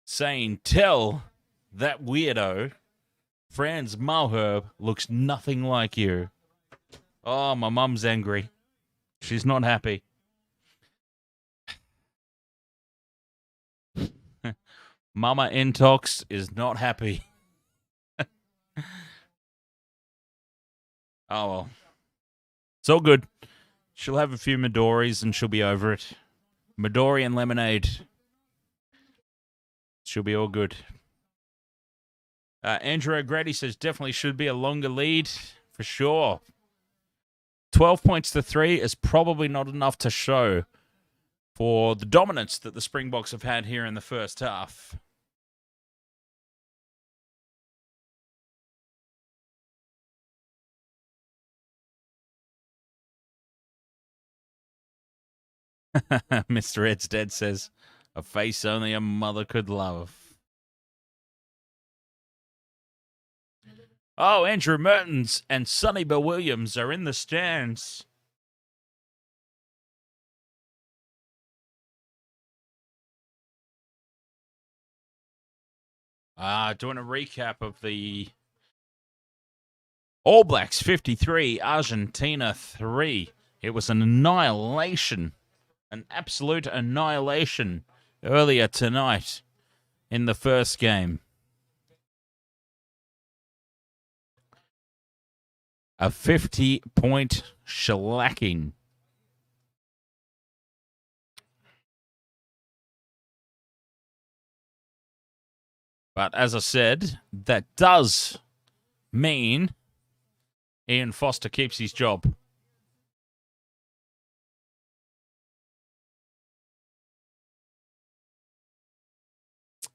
saying, "Tell that weirdo, Franz Malherb looks nothing like you." Oh, my mum's angry. She's not happy. Mama Intox is not happy. Oh, well. It's all good. She'll have a few Midoris and she'll be over it. Midori and lemonade. She'll be all good. Andrew O'Grady says definitely should be a longer lead. For sure. 12 points to 3 is probably not enough to show for the dominance that the Springboks have had here in the first half. Mr. Ed's Dead says, a face only a mother could love. Oh, Andrew Mertens and Sonny Bill Williams are in the stands. Doing a recap of the All Blacks 53, Argentina 3. It was an annihilation, an absolute annihilation earlier tonight in the first game. A 50-point shellacking. But as I said, that does mean Ian Foster keeps his job.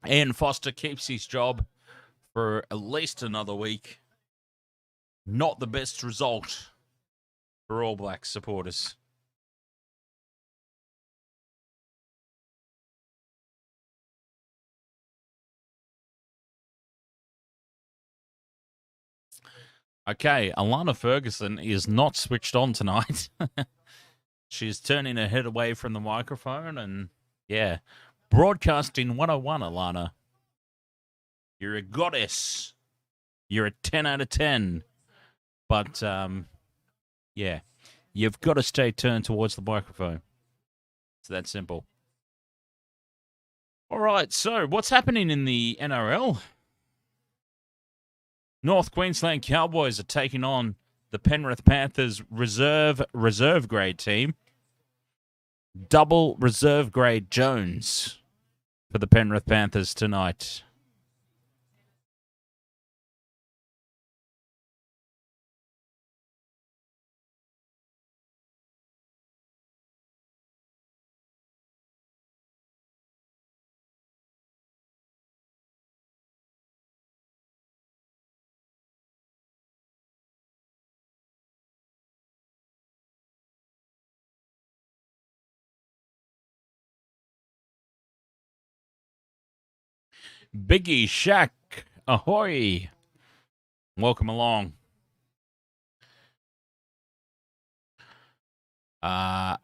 Ian Foster keeps his job for at least another week. Not the best result for All Black supporters. Okay, Alana Ferguson is not switched on tonight. She's turning her head away from the microphone and, yeah, broadcasting 101, Alana. You're a goddess. You're a 10 out of 10. But, yeah, you've got to stay turned towards the microphone. It's that simple. All right, so what's happening in the NRL? North Queensland Cowboys are taking on the Penrith Panthers reserve grade team. Double reserve grade Jones for the Penrith Panthers tonight. Biggie Shack, ahoy! Welcome along.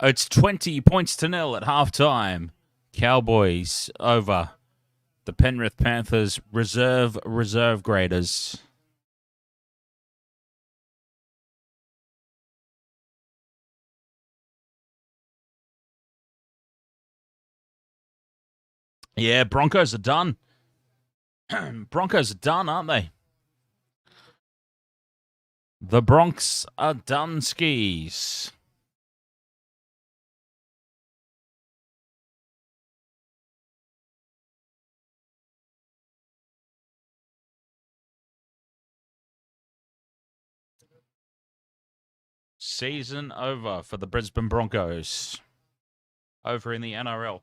It's 20 points to 0 at halftime. Cowboys over the Penrith Panthers reserve graders. Yeah, Broncos are done. Broncos are done, aren't they? The Bronx are done skis. Season over for the Brisbane Broncos over in the NRL.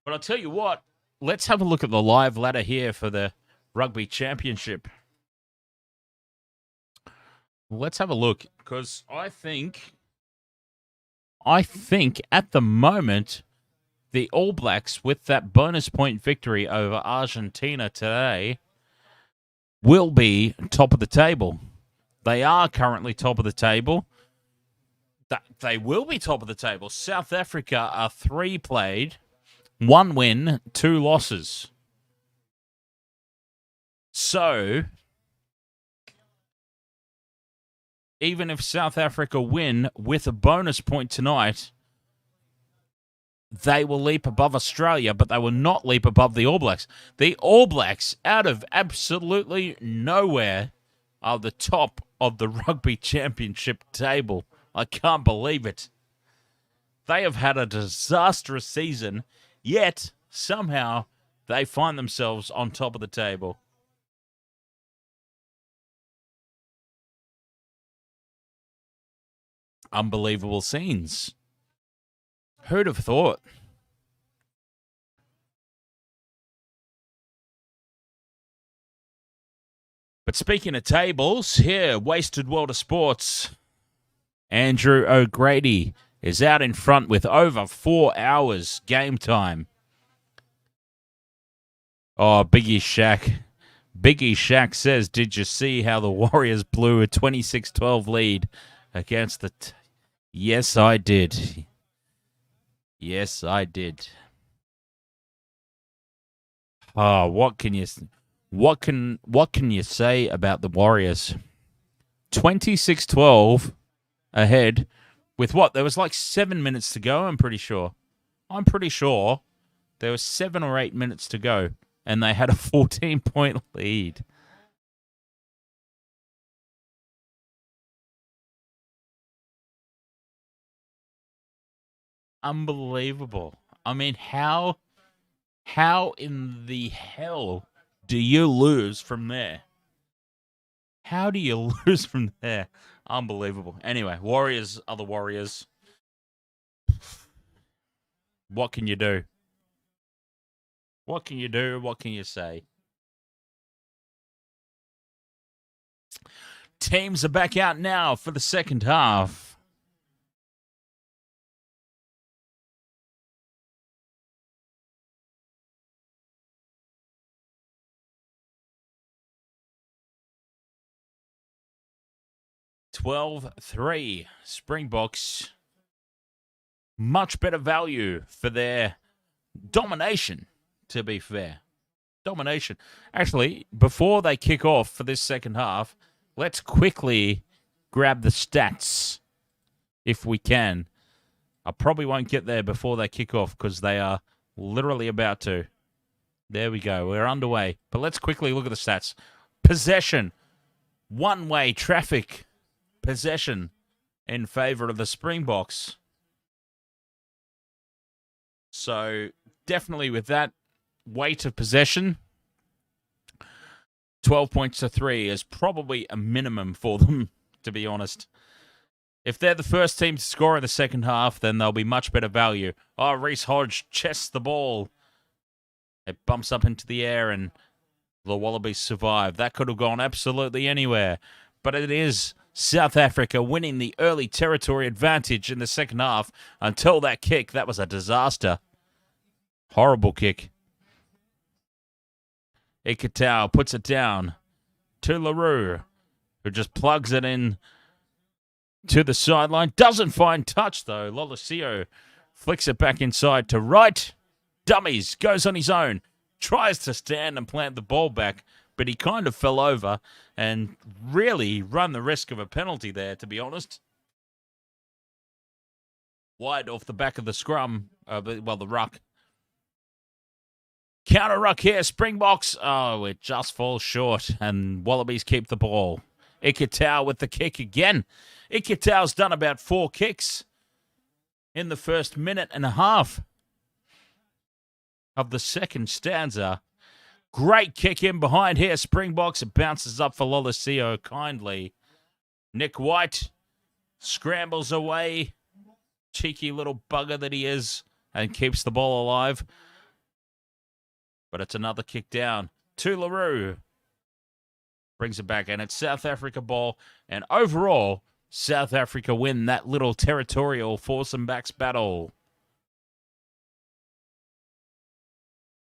But I'll tell you what, let's have a look at the live ladder here for the Rugby Championship. Let's have a look, because I think at the moment, the All Blacks, with that bonus point victory over Argentina today, will be top of the table. They are currently top of the table. They will be top of the table. South Africa are 3 played, 1 win, 2 losses. So, even if South Africa win with a bonus point tonight, they will leap above Australia, but they will not leap above the All Blacks. The All Blacks, out of absolutely nowhere, are the top of the Rugby Championship table. I can't believe it. They have had a disastrous season, yet somehow they find themselves on top of the table. Unbelievable scenes. Who'd have thought? But speaking of tables, here, Wasted World of Sports, Andrew O'Grady is out in front with over 4 hours game time. Oh, Biggie Shaq says, did you see how the Warriors blew a 26-12 lead against the... Yes, I did. Yes, I did. Oh, what can you say about the Warriors? 26-12 ahead with what? There was like 7 minutes to go, I'm pretty sure. There was 7 or 8 minutes to go, and they had a 14-point lead. Unbelievable. I mean, how in the hell do you lose from there? How do you lose from there? Unbelievable. Anyway, Warriors are the Warriors. What can you do? What can you do? What can you say? Teams are back out now for the second half. $12-3 Springboks. Much better value for their domination, to be fair. Domination. Actually, before they kick off for this second half, let's quickly grab the stats, if we can. I probably won't get there before they kick off because they are literally about to. There we go. We're underway. But let's quickly look at the stats. Possession. One-way traffic. Possession in favour of the Springboks. So definitely with that weight of possession, 12 points to 3 is probably a minimum for them, to be honest. If they're the first team to score in the second half, then they'll be much better value. Oh, Reece Hodge chests the ball. It bumps up into the air and the Wallabies survive. That could have gone absolutely anywhere. But it is South Africa winning the early territory advantage in the second half until that kick. That was a disaster. Horrible kick. Ikitau puts it down to LaRue, who just plugs it in to the sideline. Doesn't find touch, though. Lolosio flicks it back inside to right. Dummies, goes on his own. Tries to stand and plant the ball back, but he kind of fell over and really run the risk of a penalty there, to be honest. Wide off the back of the scrum, the ruck. Counter ruck here, Springboks. Oh, it just falls short, and Wallabies keep the ball. Ikitau with the kick again. Ikitau's done about 4 kicks in the first minute and a half of the second stanza. Great kick in behind here, Springboks. It bounces up for Lolosio kindly. Nick White scrambles away. Cheeky little bugger that he is, and keeps the ball alive. But it's another kick down to LaRue. Brings it back, and it's South Africa ball. And overall, South Africa win that little territorial foursome backs battle.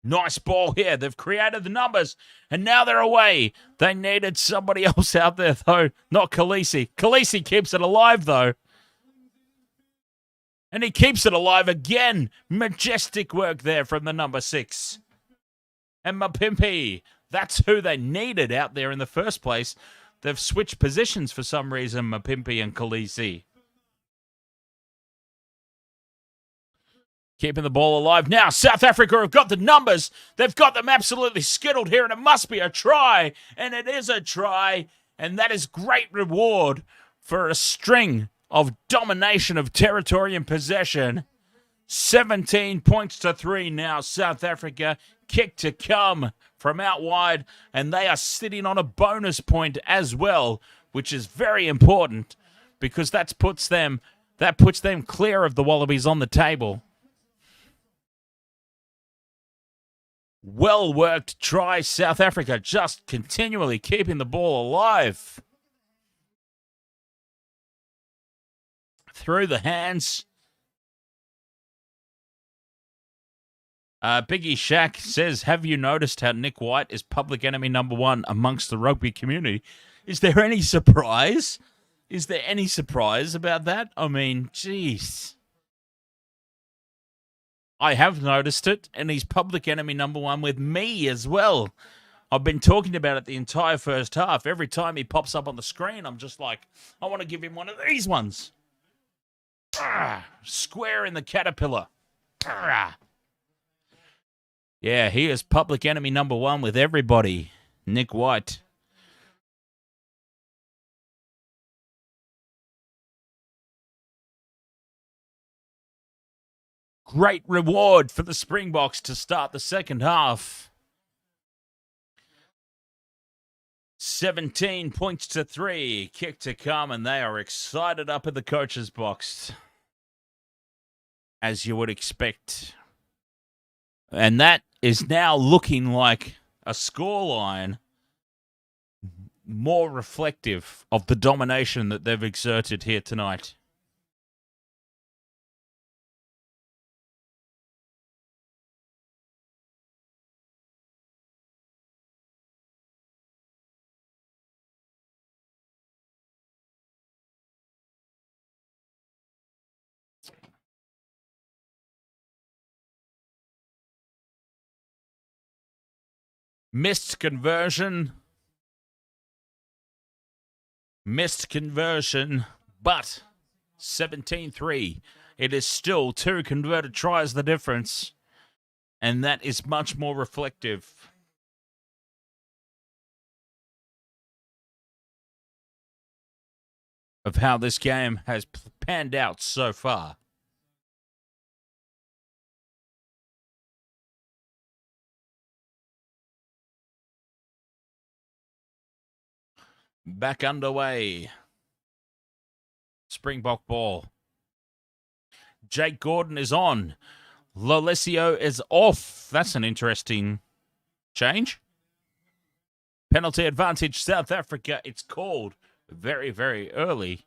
Nice ball here. They've created the numbers, and now they're away. They needed somebody else out there, though. Not Khaleesi. Khaleesi keeps it alive, though. And he keeps it alive again. Majestic work there from the number 6. And Mapimpi, that's who they needed out there in the first place. They've switched positions for some reason, Mapimpi and Khaleesi. Keeping the ball alive. Now, South Africa have got the numbers. They've got them absolutely skittled here, and it must be a try. And it is a try. And that is great reward for a string of domination of territory and possession. 17 points to 3 now. South Africa, kick to come from out wide. And they are sitting on a bonus point as well, which is very important because that puts them clear of the Wallabies on the table. Well-worked try, South Africa, just continually keeping the ball alive. Through the hands. Biggie Shack says, have you noticed how Nick White is public enemy number 1 amongst the rugby community? Is there any surprise? Is there any surprise about that? I mean, jeez. I have noticed it, and he's public enemy number 1 with me as well. I've been talking about it the entire first half. Every time he pops up on the screen, I'm just like, I want to give him one of these ones. Square in the caterpillar. Yeah, he is public enemy number 1 with everybody. Nick White. Great reward for the Springboks to start the second half. 17 points to 3. Kick to come, and they are excited up in the coach's box. As you would expect. And that is now looking like a scoreline more reflective of the domination that they've exerted here tonight. Missed conversion, but 17-3. It is still 2 converted tries the difference, and that is much more reflective of how this game has panned out so far. Back underway. Springbok ball. Jake Gordon is on. Lolesio is off. That's an interesting change. Penalty advantage, South Africa. It's called very, very early,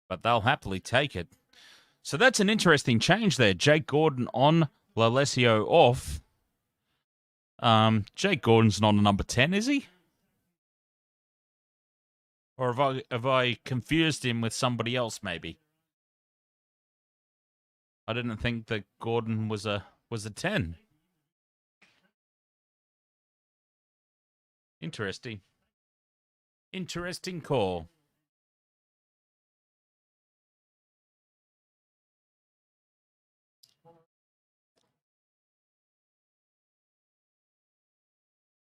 but they'll happily take it. So that's an interesting change there. Jake Gordon on, Lolesio off. Jake Gordon's not a number 10, is he? Or have I confused him with somebody else, maybe? I didn't think that Gordon was a 10. Interesting. Interesting call.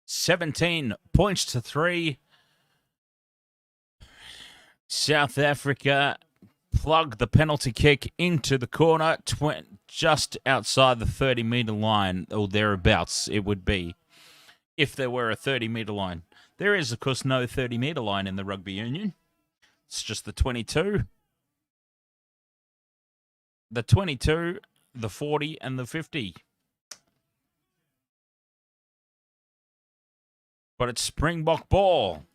$17 points to 3. South Africa plug the penalty kick into the corner, just outside the 30-meter line, or thereabouts it would be, if there were a 30-meter line. There is, of course, no 30-meter line in the rugby union. It's just the 22. The 22, the 40, and the 50. But it's Springbok ball.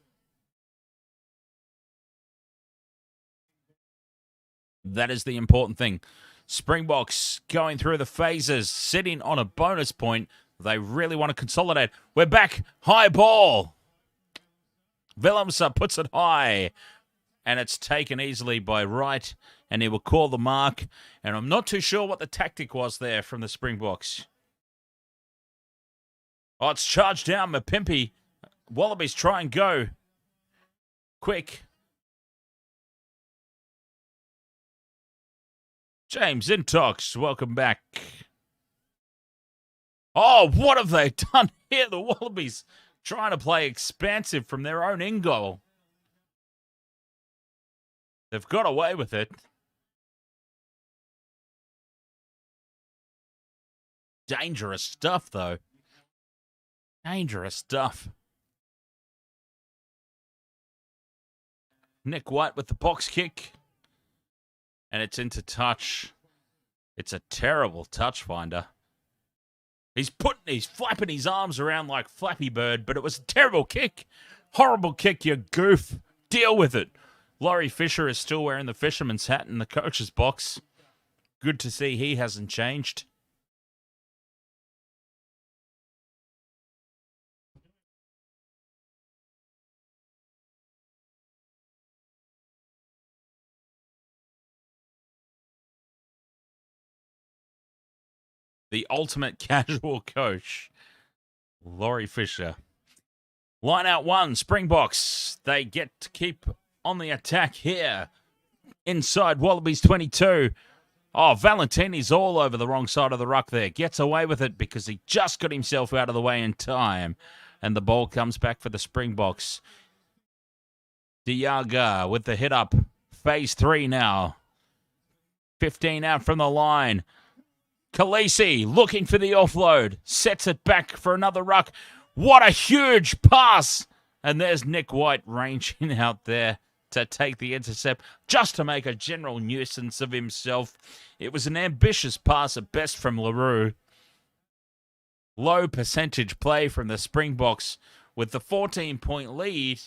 That is the important thing. Springboks going through the phases, sitting on a bonus point. They really want to consolidate. We're back. High ball. Willemse puts it high. And it's taken easily by Wright. And he will call the mark. And I'm not too sure what the tactic was there from the Springboks. Oh, it's charged down. Mapimpi. Wallabies try and go. Quick. James Intox, welcome back. Oh, what have they done here? The Wallabies trying to play expansive from their own in goal. They've got away with it. Dangerous stuff, though. Dangerous stuff. Nick White with the box kick. And it's into touch. It's a terrible touch finder. He's flapping his arms around like Flappy Bird, but it was a terrible kick. Horrible kick, you goof. Deal with it. Laurie Fisher is still wearing the fisherman's hat in the coach's box. Good to see he hasn't changed. The ultimate casual coach, Laurie Fisher. Line out one, Springboks. They get to keep on the attack here. Inside Wallabies 22. Oh, Valentini's all over the wrong side of the ruck there. Gets away with it because he just got himself out of the way in time. And the ball comes back for the Springboks. Diaga with the hit up. Phase 3 now. 15 out from the line. Khaleesi looking for the offload. Sets it back for another ruck. What a huge pass. And there's Nick White ranging out there to take the intercept, just to make a general nuisance of himself. It was an ambitious pass at best from LaRue. Low percentage play from the Springboks with the 14-point lead.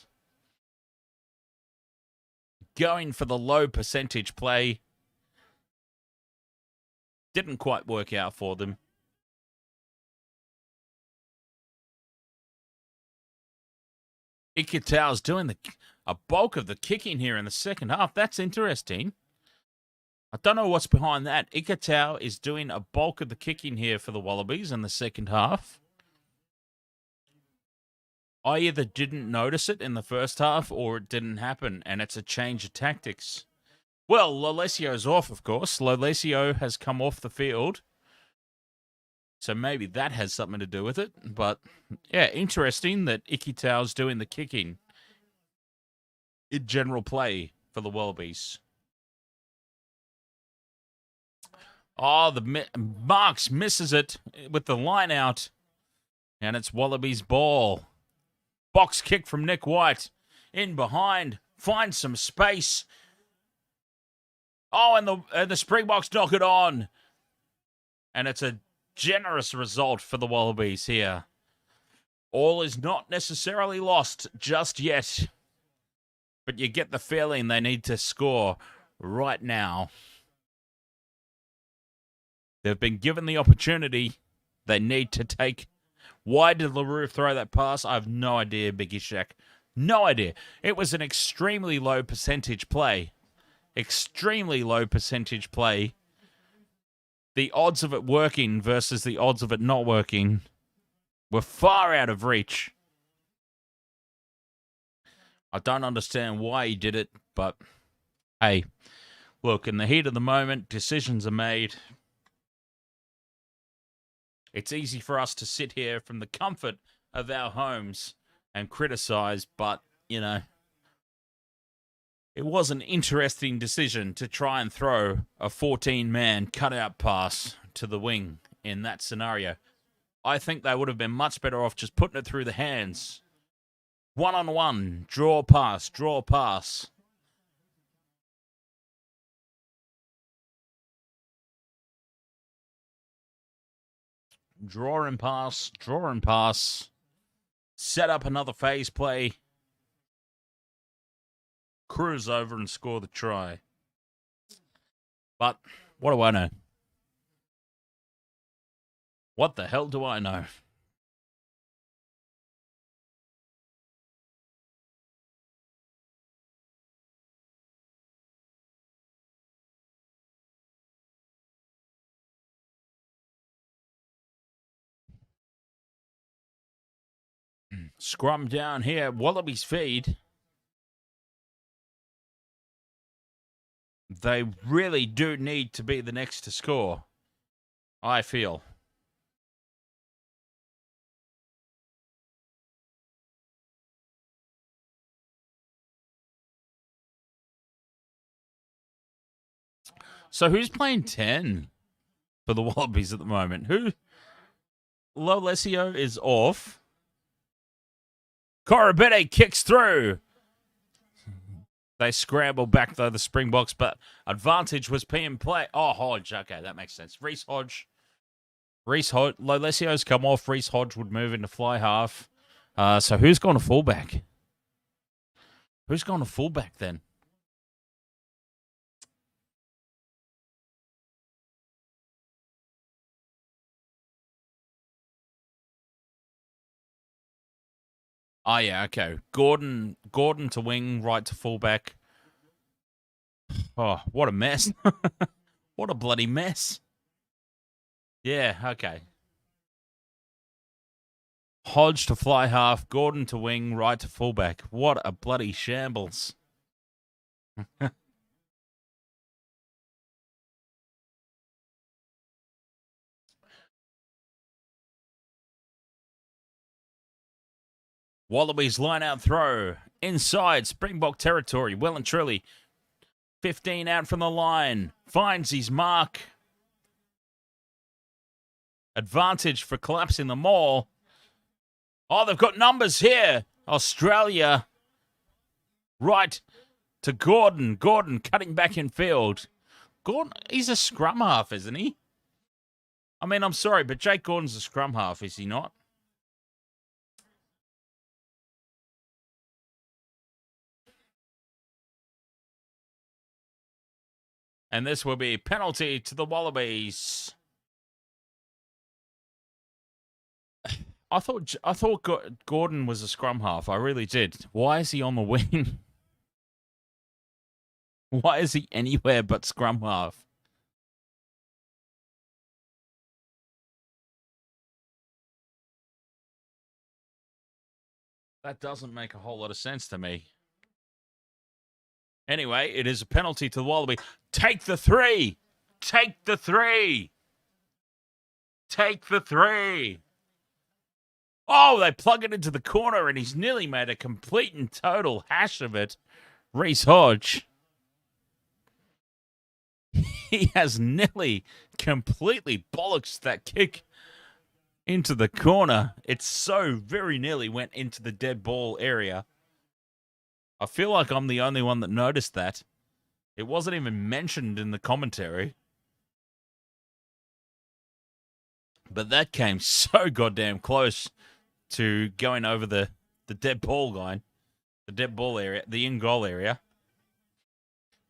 Going for the low percentage play. Didn't quite work out for them. Ikitau's doing a bulk of the kicking here in the second half. That's interesting. I don't know what's behind that. Ikitau is doing a bulk of the kicking here for the Wallabies in the second half. I either didn't notice it in the first half or it didn't happen, and it's a change of tactics. Well, Lolesio's off, of course. Lolesio has come off the field. So maybe that has something to do with it. But, yeah, interesting that Ikitau's doing the kicking in general play for the Wallabies. Oh, Marks misses it with the line out. And it's Wallabies ball. Box kick from Nick White. In behind. Finds some space. Oh, and the Springboks knock it on. And it's a generous result for the Wallabies here. All is not necessarily lost just yet. But you get the feeling they need to score right now. They've been given the opportunity. They need to take. Why did LaRue throw that pass? I have no idea, Biggie Shack. No idea. It was an extremely low percentage play. Extremely low percentage play. The odds of it working versus the odds of it not working were far out of reach. I don't understand why he did it, but hey, look, in the heat of the moment, decisions are made. It's easy for us to sit here from the comfort of our homes and criticize, but, you know, it was an interesting decision to try and throw a 14-man cutout pass to the wing in that scenario. I think they would have been much better off just putting it through the hands. One-on-one, draw pass, draw pass. Draw and pass, draw and pass. Set up another phase play. Cruise over and score the try. But what do I know? What the hell do I know? Scrum down here. Wallabies feed. They really do need to be the next to score, I feel. So who's playing 10 for the Wallabies at the moment? Who? Lolesio is off. Korobete kicks through. They scramble back, though, the Springboks, but advantage was being play. Oh, Hodge. Okay, that makes sense. Reese Hodge. Lolesio's come off. Reese Hodge would move into fly half. So who's gone to fullback? Who's gone to fullback then? Oh, yeah, okay. Gordon to wing, right to fullback. Oh, what a mess. What a bloody mess. Yeah, okay. Hodge to fly half, Gordon to wing, right to fullback. What a bloody shambles. Wallabies line out throw. Inside Springbok territory. Well and truly. 15 out from the line. Finds his mark. Advantage for collapsing the maul. Oh, they've got numbers here. Australia. Right to Gordon. Gordon cutting back in field. Gordon, he's a scrum half, isn't he? I mean, I'm sorry, but Jake Gordon's a scrum half, is he not? And this will be a penalty to the Wallabies. I thought Gordon was a scrum half. I really did. Why is he on the wing? Why is he anywhere but scrum half? That doesn't make a whole lot of sense to me. Anyway, it is a penalty to the Wallaby. Take the three. Take the three. Take the three. Oh, they plug it into the corner, and he's nearly made a complete and total hash of it. Reese Hodge. He has nearly completely bollocks that kick into the corner. It so very nearly went into the dead ball area. I feel like I'm the only one that noticed that. It wasn't even mentioned in the commentary. But that came so goddamn close to going over the dead ball line. The dead ball area, the in-goal area.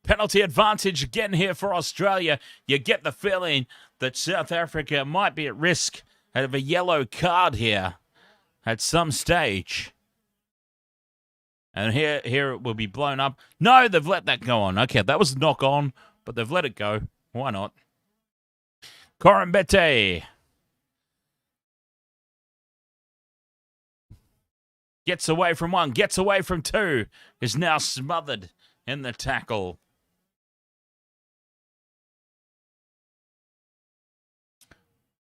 Penalty advantage again here for Australia. You get the feeling that South Africa might be at risk of a yellow card here at some stage. And here it will be blown up. No, they've let that go on. Okay, that was a knock on, but they've let it go. Why not? Korobete gets away from one, gets away from two, is now smothered in the tackle.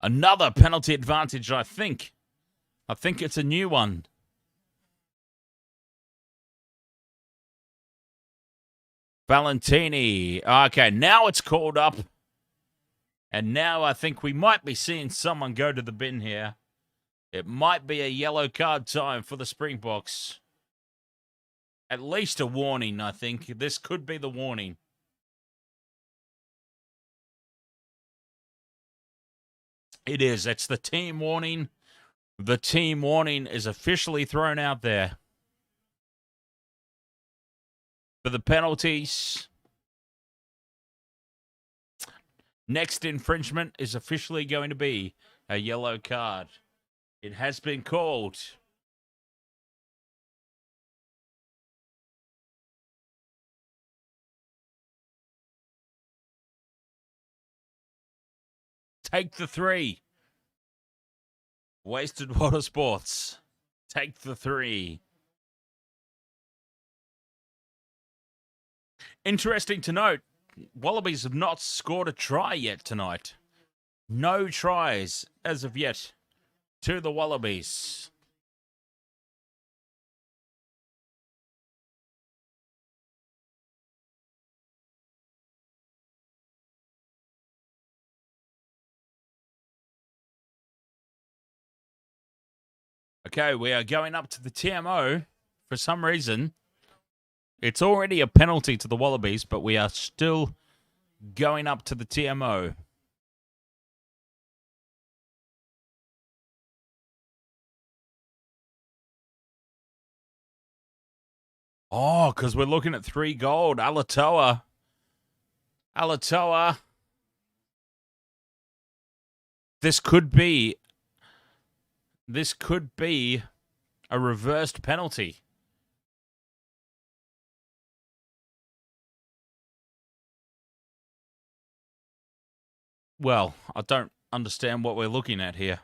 Another penalty advantage, I think. I think it's a new one. Valentini. Okay, now it's called up. And now I think we might be seeing someone go to the bin here. It might be a yellow card time for the Springboks. At least a warning, I think. This could be the warning. It is. It's the team warning. The team warning is officially thrown out there. For the penalties. Next infringement is officially going to be a yellow card. It has been called. Take the three. Wasted Water Sports. Take the three. Interesting to note, Wallabies have not scored a try yet tonight. No tries as of yet to the Wallabies. Okay, we are going up to the TMO for some reason. It's already a penalty to the Wallabies, but we are still going up to the TMO. Oh, because we're looking at 3 gold. Alatoa. This could be a reversed penalty. Well, I don't understand what we're looking at here.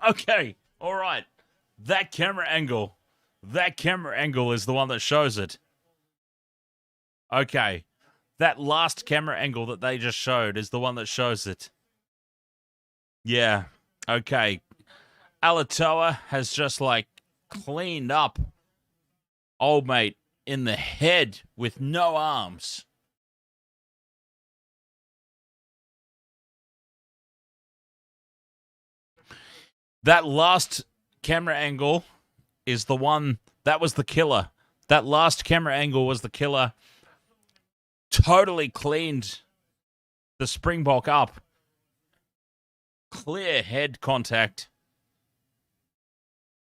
Okay. All right. That camera angle is the one that shows it. Okay. That last camera angle that they just showed is the one that shows it. Yeah. Okay. Alatoa has just cleaned up old mate in the head with no arms. That last camera angle is the one that was the killer. That last camera angle was the killer. Totally cleaned the Springbok up. Clear head contact.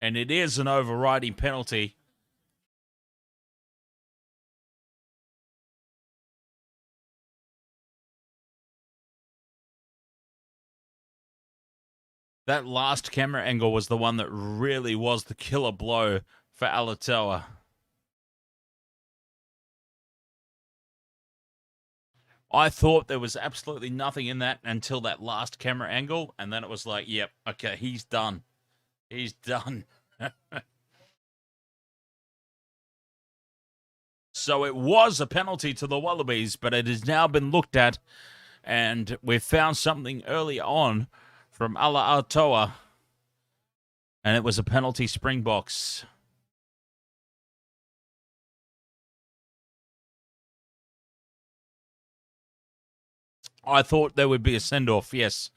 And it is an overriding penalty. That last camera angle was the one that really was the killer blow for Alatoa. I thought there was absolutely nothing in that until that last camera angle, and then it was like, yep, okay, he's done. He's done. So it was a penalty to the Wallabies, but it has now been looked at, and we've found something early on from Alatoa, and it was a penalty Springboks. I thought there would be a send-off, yes.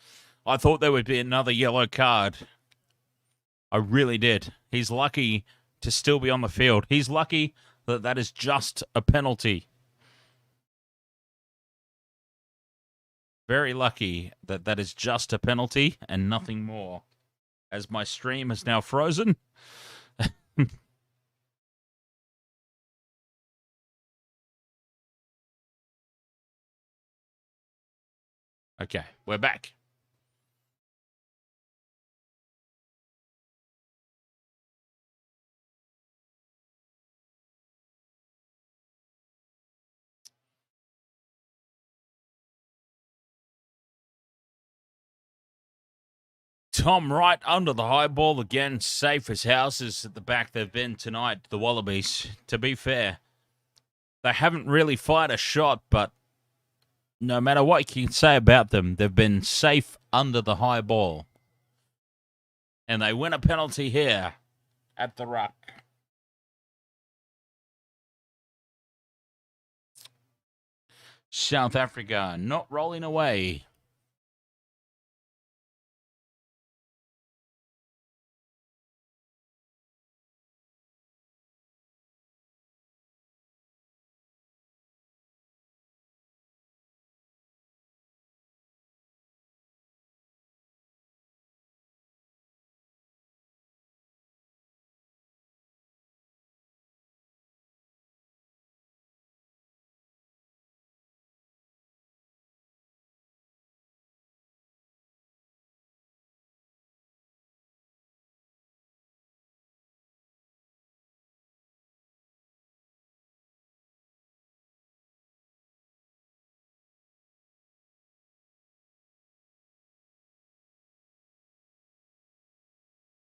I thought there would be another yellow card. I really did. He's lucky to still be on the field. He's lucky that that is just a penalty. Very lucky that that is just a penalty and nothing more. As my stream is now frozen. Okay, we're back. Tom right under the high ball again, safe as houses at the back they've been tonight, the Wallabies. To be fair, they haven't really fired a shot, but no matter what you can say about them, they've been safe under the high ball. And they win a penalty here at the ruck. South Africa not rolling away.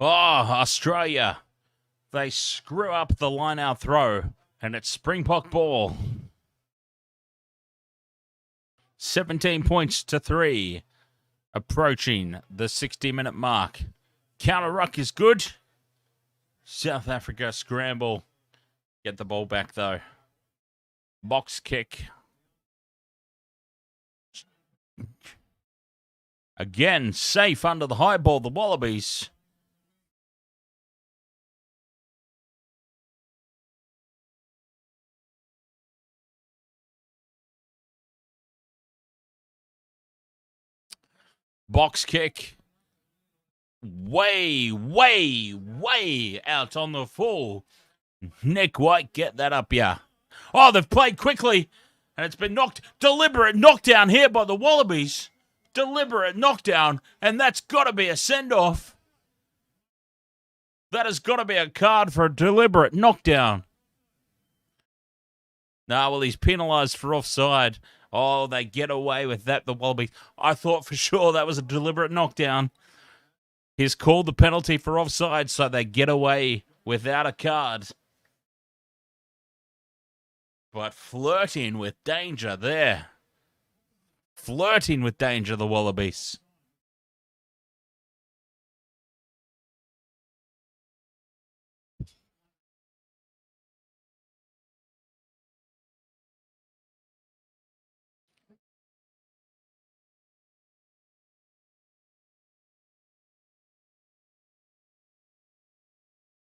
Oh, Australia. They screw up the line-out throw, and it's Springbok ball. 17 points to 3, approaching the 60-minute mark. Counter ruck is good. South Africa scramble. Get the ball back, though. Box kick. Again, safe under the high ball, the Wallabies. Box kick. Way out on the full. Nick White, get that up, yeah. Oh, they've played quickly, and it's been knocked. Deliberate knockdown here by the Wallabies. Deliberate knockdown, and that's got to be a send-off. That has got to be a card for a deliberate knockdown. Nah, well, he's penalised for offside. Oh, they get away with that, the Wallabies. I thought for sure that was a deliberate knockdown. He's called the penalty for offside, so they get away without a card. But flirting with danger there. Flirting with danger, the Wallabies.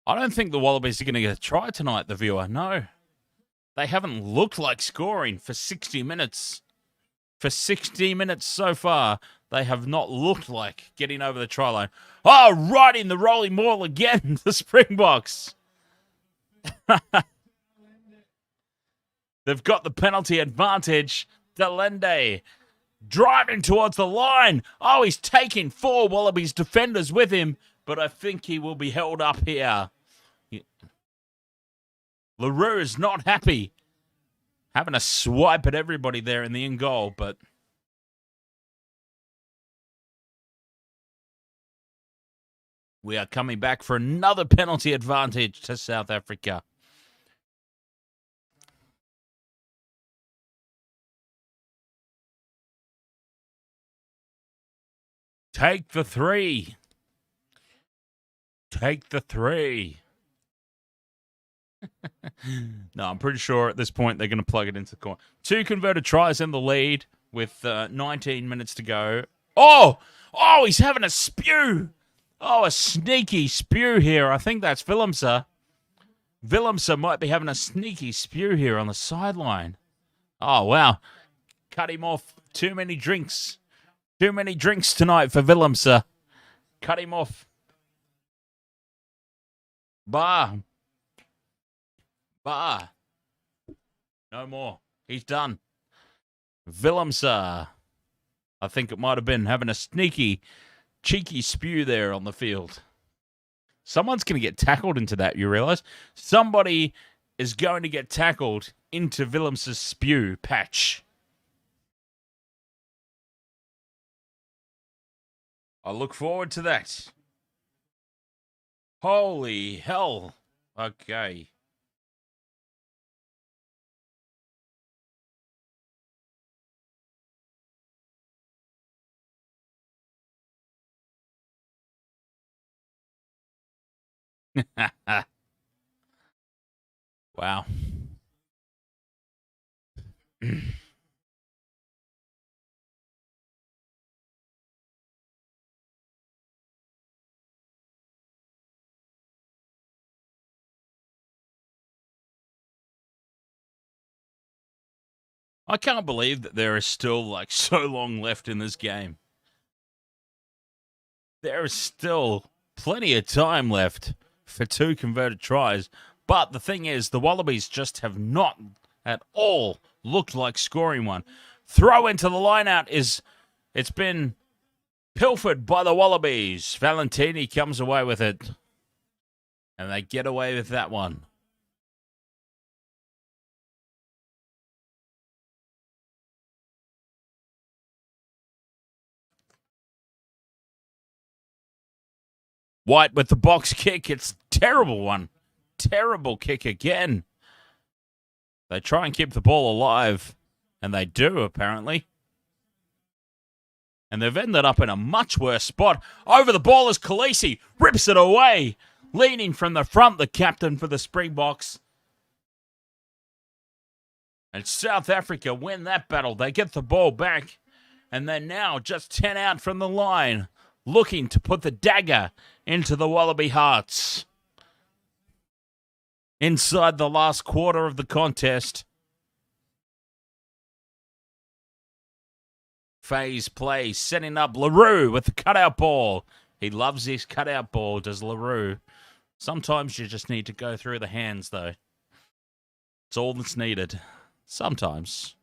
I don't think the Wallabies are going to get a try tonight, the viewer. No. They haven't looked like scoring for 60 minutes. For 60 minutes so far, they have not looked like getting over the try line. Oh, right in the rolling maul again, the Springboks. They've got the penalty advantage. Delende driving towards the line. Oh, he's taking 4 Wallabies defenders with him, but I think he will be held up here. LaRue is not happy. Having a swipe at everybody there in the in goal, but we are coming back for another penalty advantage to South Africa. Take the 3. Take the 3. No, I'm pretty sure at this point they're going to plug it into the corner. 2 converted tries in the lead with 19 minutes to go. Oh, he's having a spew. Oh, a sneaky spew here. I think that's Willemse. Willemse might be having a sneaky spew here on the sideline. Oh, wow. Cut him off. Too many drinks. Too many drinks tonight for Willemse. Cut him off. Bar. No more. He's done. Willemse. I think it might have been having a sneaky, cheeky spew there on the field. Someone's going to get tackled into that, you realise? Somebody is going to get tackled into Willemse's spew patch. I look forward to that. Holy hell. Okay. Wow. I can't believe that there is still so long left in this game. There is still plenty of time left for 2 converted tries. But the thing is, the Wallabies just have not at all looked like scoring one. Throw into the line-out it's been pilfered by the Wallabies. Valentini comes away with it. And they get away with that one. White with the box kick. It's a terrible one. Terrible kick again. They try and keep the ball alive, and they do, apparently. And they've ended up in a much worse spot. Over the ball is Khaleesi. Rips it away. Leaning from the front, the captain for the Springboks. And South Africa win that battle. They get the ball back. And they're now just 10 out from the line, looking to put the dagger into the Wallaby hearts. Inside the last quarter of the contest. Phase play, setting up LaRue with the cutout ball. He loves his cutout ball, does LaRue. Sometimes you just need to go through the hands, though. It's all that's needed. Sometimes.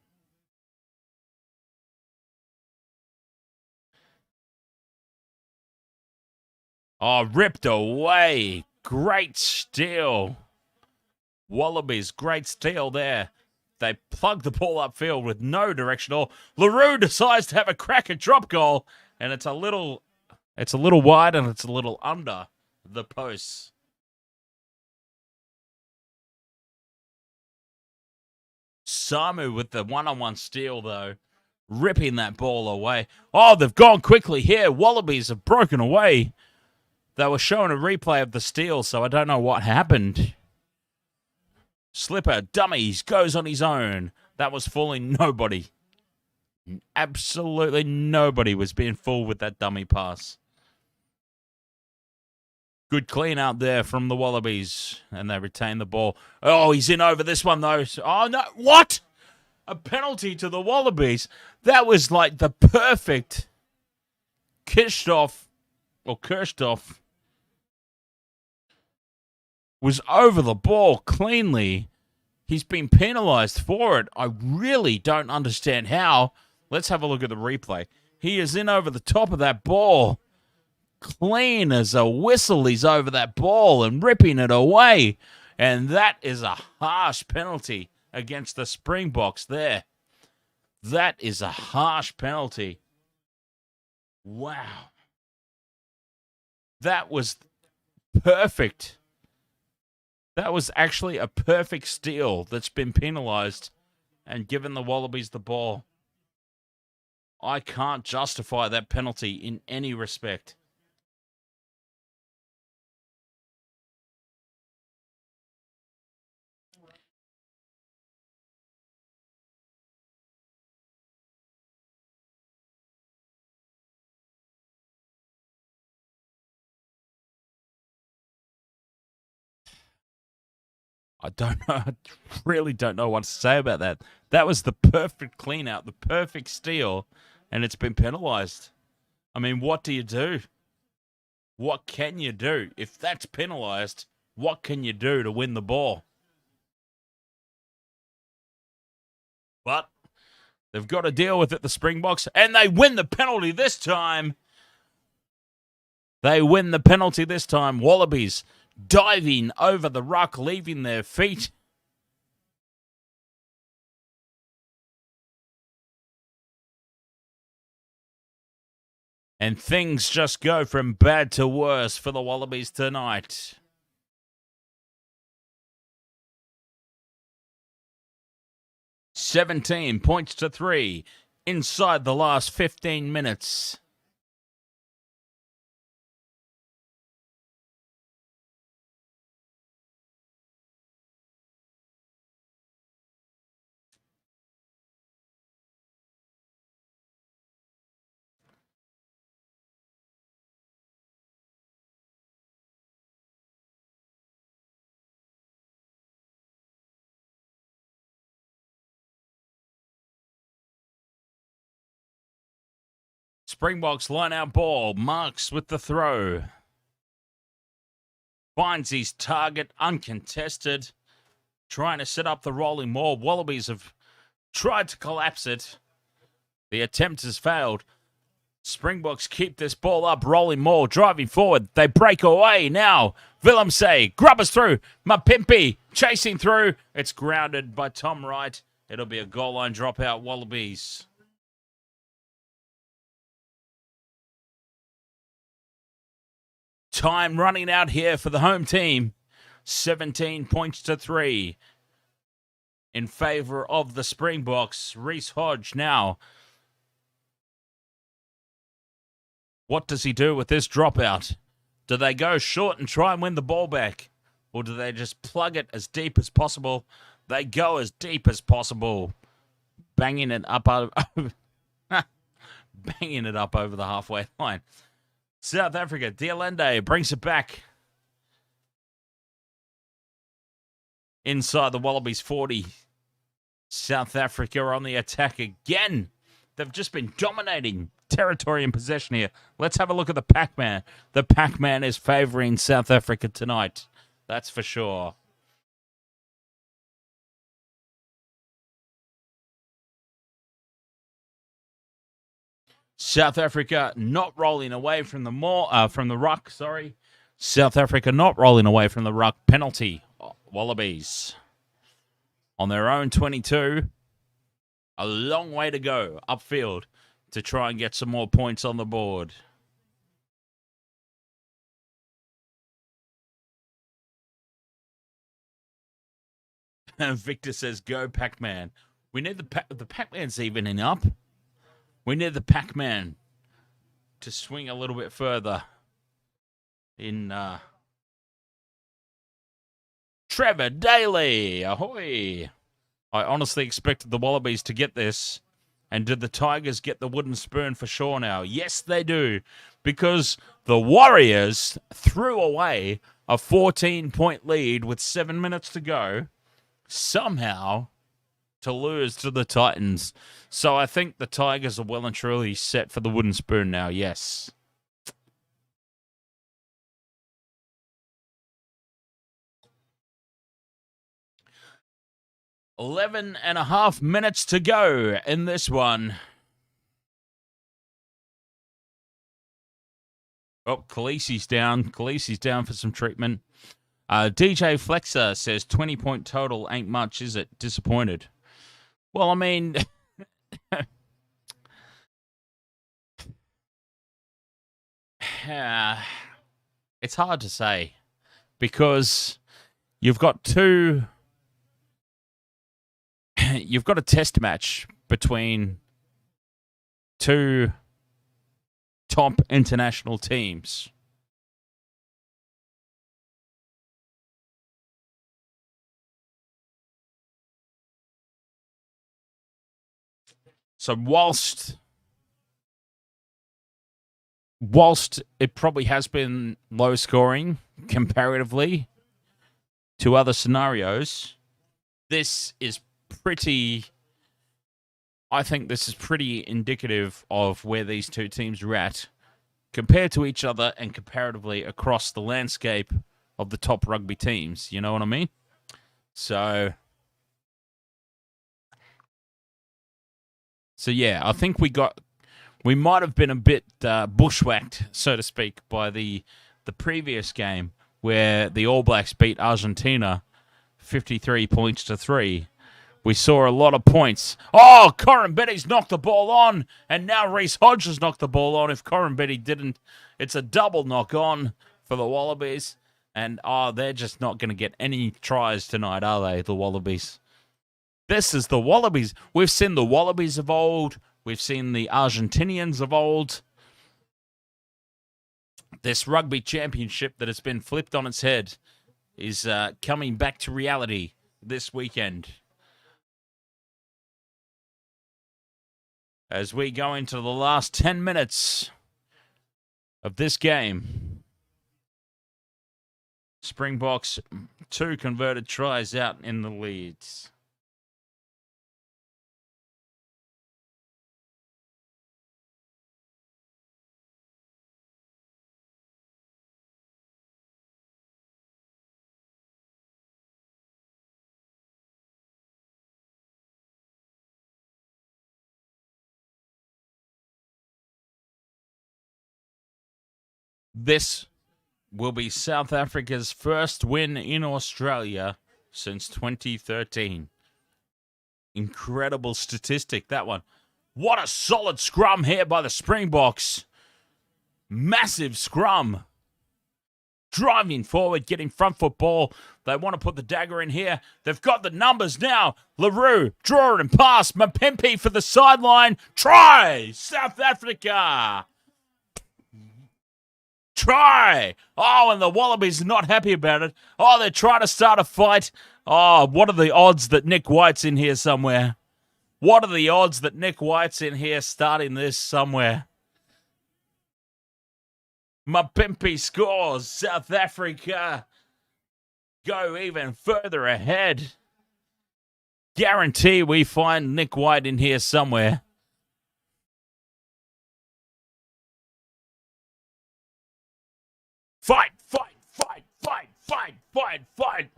Oh, ripped away. Great steal. Wallabies, great steal there. They plug the ball upfield with no direction at all. LaRue decides to have a crack at drop goal, and it's a little wide and it's a little under the posts. Samu with the one-on-one steal, though, ripping that ball away. Oh, they've gone quickly here. Wallabies have broken away. They were showing a replay of the steal, so I don't know what happened. Slipper, dummies, goes on his own. That was fooling nobody. Absolutely nobody was being fooled with that dummy pass. Good clean out there from the Wallabies, and they retain the ball. Oh, he's in over this one, though. Oh, no. What? A penalty to the Wallabies. That was like the perfect Kirchhoff was over the ball cleanly. He's been penalised for it. I really don't understand how. Let's have a look at the replay. He is in over the top of that ball. Clean as a whistle, he's over that ball and ripping it away. And that is a harsh penalty against the Springboks there. That is a harsh penalty. Wow. That was perfect. That was actually a perfect steal that's been penalised and given the Wallabies the ball. I can't justify that penalty in any respect. I don't know. I really don't know what to say about that. That was the perfect clean out, the perfect steal, and it's been penalised. I mean, what do you do? What can you do? If that's penalised, what can you do to win the ball? But they've got to deal with it, the Springboks, and they win the penalty this time. They win the penalty this time. Wallabies diving over the ruck, leaving their feet. And things just go from bad to worse for the Wallabies tonight. $17 points to 3 inside the last 15 minutes. Springboks line out ball. Marks with the throw. Finds his target uncontested. Trying to set up the rolling maul. Wallabies have tried to collapse it. The attempt has failed. Springboks keep this ball up. Rolling maul. Driving forward. They break away now. Willemse. Grubbers through. Mapimpi chasing through. It's grounded by Tom Wright. It'll be a goal line dropout. Wallabies. Time running out here for the home team. 17 points to 3 in favor of the Springboks. Reece Hodge now. What does he do with this dropout? Do they go short and try and win the ball back? Or do they just plug it as deep as possible? They go as deep as possible. Banging it up over, banging it up over the halfway line. South Africa, Dialende brings it back. Inside the Wallabies 40. South Africa are on the attack again. They've just been dominating territory and possession here. Let's have a look at the Pac-Man. The Pac-Man is favouring South Africa tonight. That's for sure. South Africa not rolling away from the ruck. Sorry, South Africa not rolling away from the ruck. Penalty. Wallabies on their own 22. A long way to go upfield to try and get some more points on the board. Victor says, "Go Pac-Man." We need the Pac-Man's evening up. We need the Pac-Man to swing a little bit further in Trevor Daly. Ahoy. I honestly expected the Wallabies to get this. And did the Tigers get the wooden spoon for sure now? Yes, they do. Because the Warriors threw away a 14-point lead with 7 minutes to go. Somehow to lose to the Titans. So I think the Tigers are well and truly set for the wooden spoon now, yes. 11.5 minutes to go in this one. Oh, Khaleesi's down. Khaleesi's down for some treatment. DJ Flexer says 20-point total ain't much, is it? Disappointed. Well, I mean, it's hard to say because you've got a test match between two top international teams. So whilst it probably has been low scoring comparatively to other scenarios, I think this is pretty indicative of where these two teams are at compared to each other and comparatively across the landscape of the top rugby teams. You know what I mean? So yeah, I think we might have been a bit bushwhacked, so to speak, by the previous game where the All Blacks beat Argentina 53 points to 3. We saw a lot of points. Oh, Corin Betty's knocked the ball on, and now Reece Hodge has knocked the ball on. If Corin Betty didn't, it's a double knock on for the Wallabies. And, they're just not going to get any tries tonight, are they, the Wallabies? This is the Wallabies. We've seen the Wallabies of old. We've seen the Argentinians of old. This Rugby Championship that has been flipped on its head is coming back to reality this weekend. As we go into the last 10 minutes of this game. Springboks, 2 converted tries out in the leads. This will be South Africa's first win in Australia since 2013. Incredible statistic, that one. What a solid scrum here by the Springboks. Massive scrum. driving forward, getting front foot ball. They want to put the dagger in here. They've got the numbers now. LaRue, draw it and pass. Mapimpi for the sideline. Try! South Africa! Try! Oh, and the Wallabies are not happy about it. Oh, they're trying to start a fight. Oh, what are the odds that Nick White's in here somewhere? What are the odds that Nick White's in here starting this somewhere? Mapimpi scores. South Africa go even further ahead. Guarantee we find Nick White in here somewhere. Fight, fight, fight, fight, fight, fight, fight.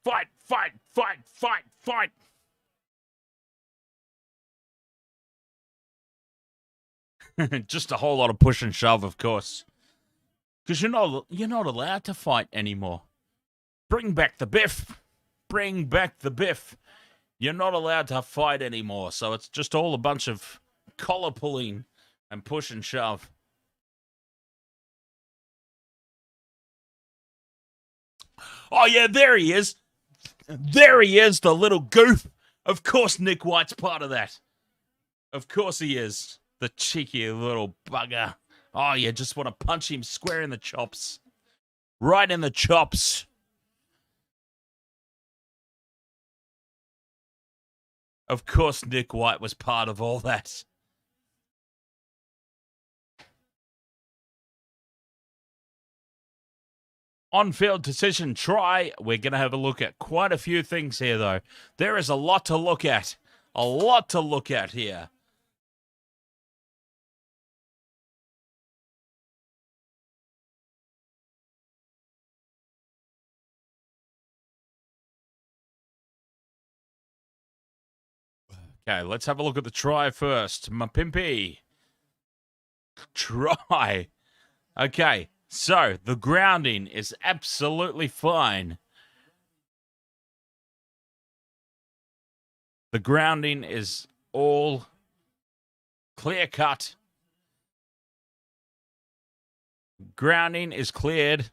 Fight, fight, fight, fight, fight. Just a whole lot of push and shove, of course. Because you're not allowed to fight anymore. Bring back the biff. Bring back the biff. You're not allowed to fight anymore. So it's just all a bunch of collar pulling and push and shove. Oh, yeah, there he is. There he is, the little goof. Of course Nick White's part of that. Of course he is. The cheeky little bugger. Oh, you just want to punch him square in the chops. Right in the chops. Of course Nick White was part of all that. On-field decision try. We're going to have a look at quite a few things here, though. There is a lot to look at. A lot to look at here. Okay, let's have a look at the try first. Mapimpi. Try. Okay, so the grounding is absolutely fine. The grounding is all clear cut. Grounding is cleared.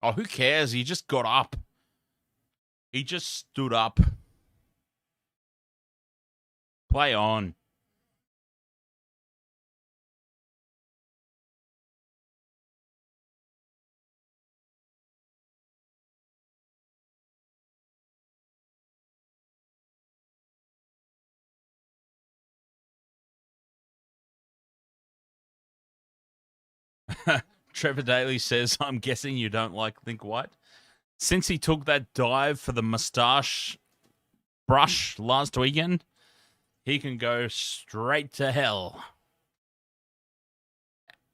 Oh, who cares? He just got up. He just stood up. Play on. Trevor Daly says, I'm guessing you don't like Nick White. Since he took that dive for the moustache brush last weekend, he can go straight to hell.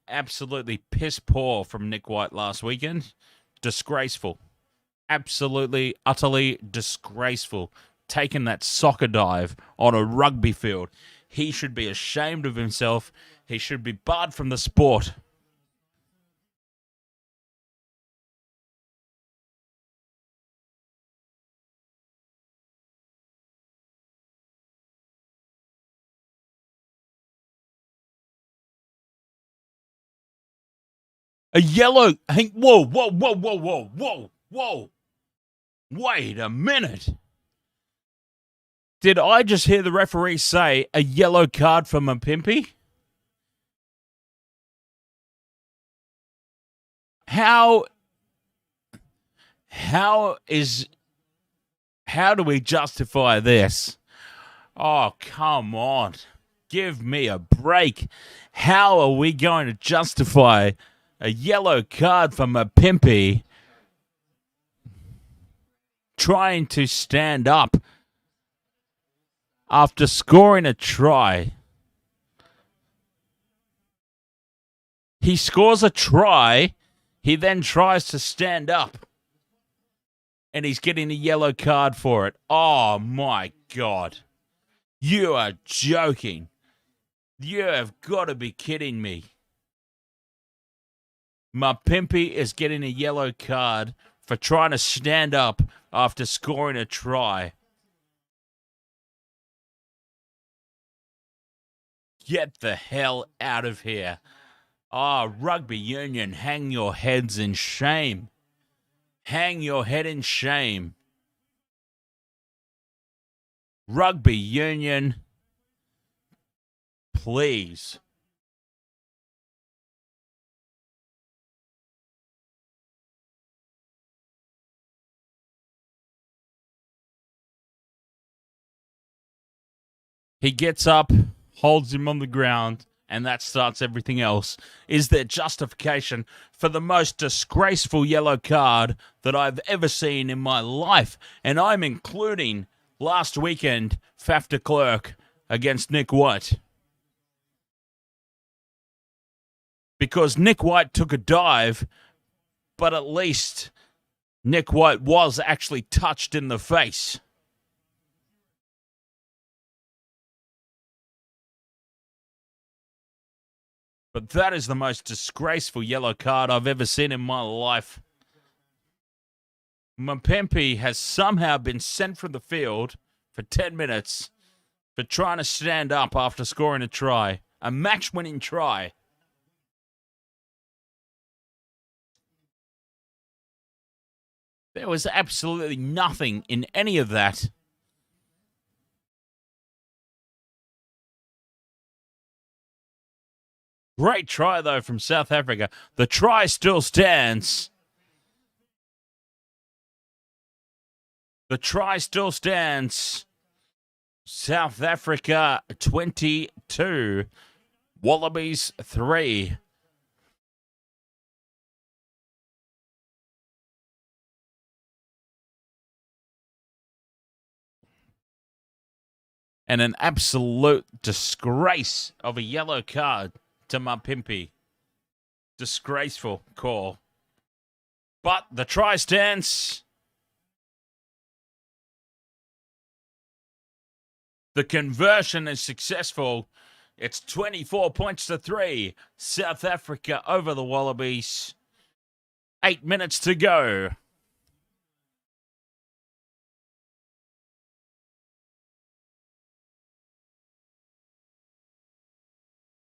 Absolutely piss poor from Nick White last weekend. Disgraceful. Absolutely, utterly disgraceful. Taking that soccer dive on a rugby field. He should be ashamed of himself. He should be barred from the sport. A yellow... Whoa, whoa, whoa, whoa, whoa, whoa, whoa. Wait a minute. Did I just hear the referee say a yellow card for Mapimpi? How do we justify this? Oh, come on. Give me a break. How are we going to justify a yellow card for Mapimpi trying to stand up after scoring a try? He scores a try. He then tries to stand up. And he's getting a yellow card for it. Oh, my God. You are joking. You have got to be kidding me. Mapimpi is getting a yellow card for trying to stand up after scoring a try. Get the hell out of here. Oh, Rugby Union, hang your heads in shame. Hang your head in shame. Rugby Union, please. He gets up, holds him on the ground, and that starts everything else. Is there justification for the most disgraceful yellow card that I've ever seen in my life? And I'm including last weekend, Faf de Klerk against Nick White. Because Nick White took a dive, but at least Nick White was actually touched in the face. But that is the most disgraceful yellow card I've ever seen in my life. Mpempe has somehow been sent from the field for 10 minutes for trying to stand up after scoring a try. A match-winning try. There was absolutely nothing in any of that. Great try, though, from South Africa. The try still stands. The try still stands. South Africa 22. Wallabies 3. And an absolute disgrace of a yellow card to Mpempe. Disgraceful call. But the try stands. The conversion is successful. It's 24 points to 3. South Africa over the Wallabies. 8 minutes to go.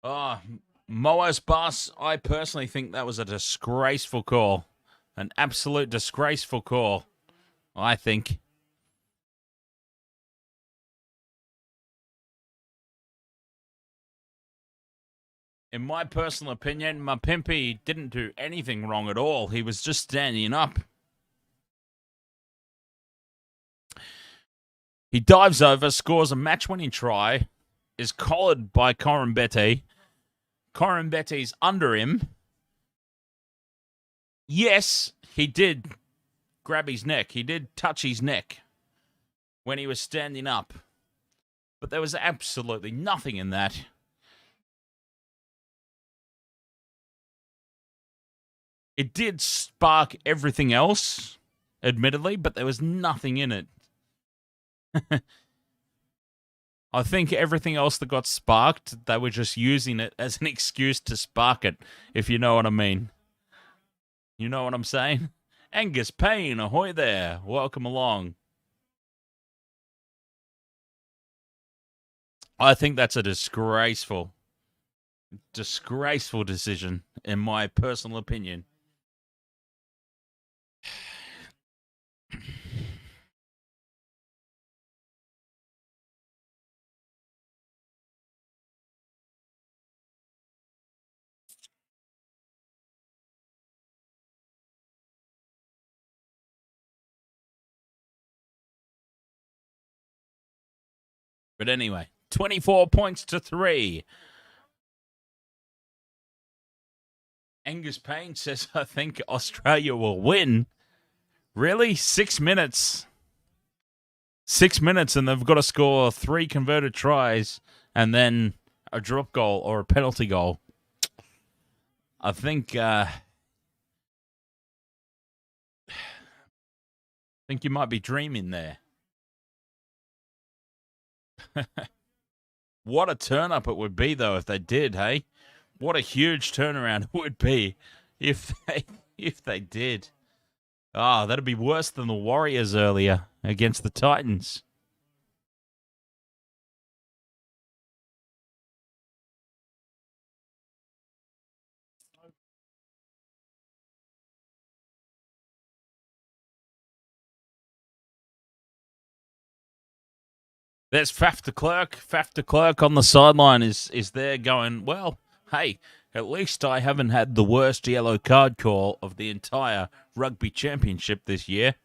Oh, Moa's Bus, I personally think that was a disgraceful call. An absolute disgraceful call, I think. In my personal opinion, Mpempe didn't do anything wrong at all. He was just standing up. He dives over, scores a match-winning try, is collared by Corumbete. Corumbete's under him. Yes, he did grab his neck. He did touch his neck when he was standing up. But there was absolutely nothing in that. It did spark everything else, admittedly, but there was nothing in it. I think everything else that got sparked, they were just using it as an excuse to spark it, if you know what I mean. You know what I'm saying? Angus Payne, ahoy there. Welcome along. I think that's a disgraceful decision, in my personal opinion. But anyway, 24 points to 3. Angus Payne says, I think Australia will win. Really? 6 minutes. 6 minutes and they've got to score 3 converted tries and then a drop goal or a penalty goal. I think you might be dreaming there. What a turn-up it would be, though, if they did, hey? What a huge turnaround it would be if they did. Oh, that'd be worse than the Warriors earlier against the Titans. There's Faf de Klerk. Faf de Klerk on the sideline is there going, well, hey, at least I haven't had the worst yellow card call of the entire Rugby Championship this year.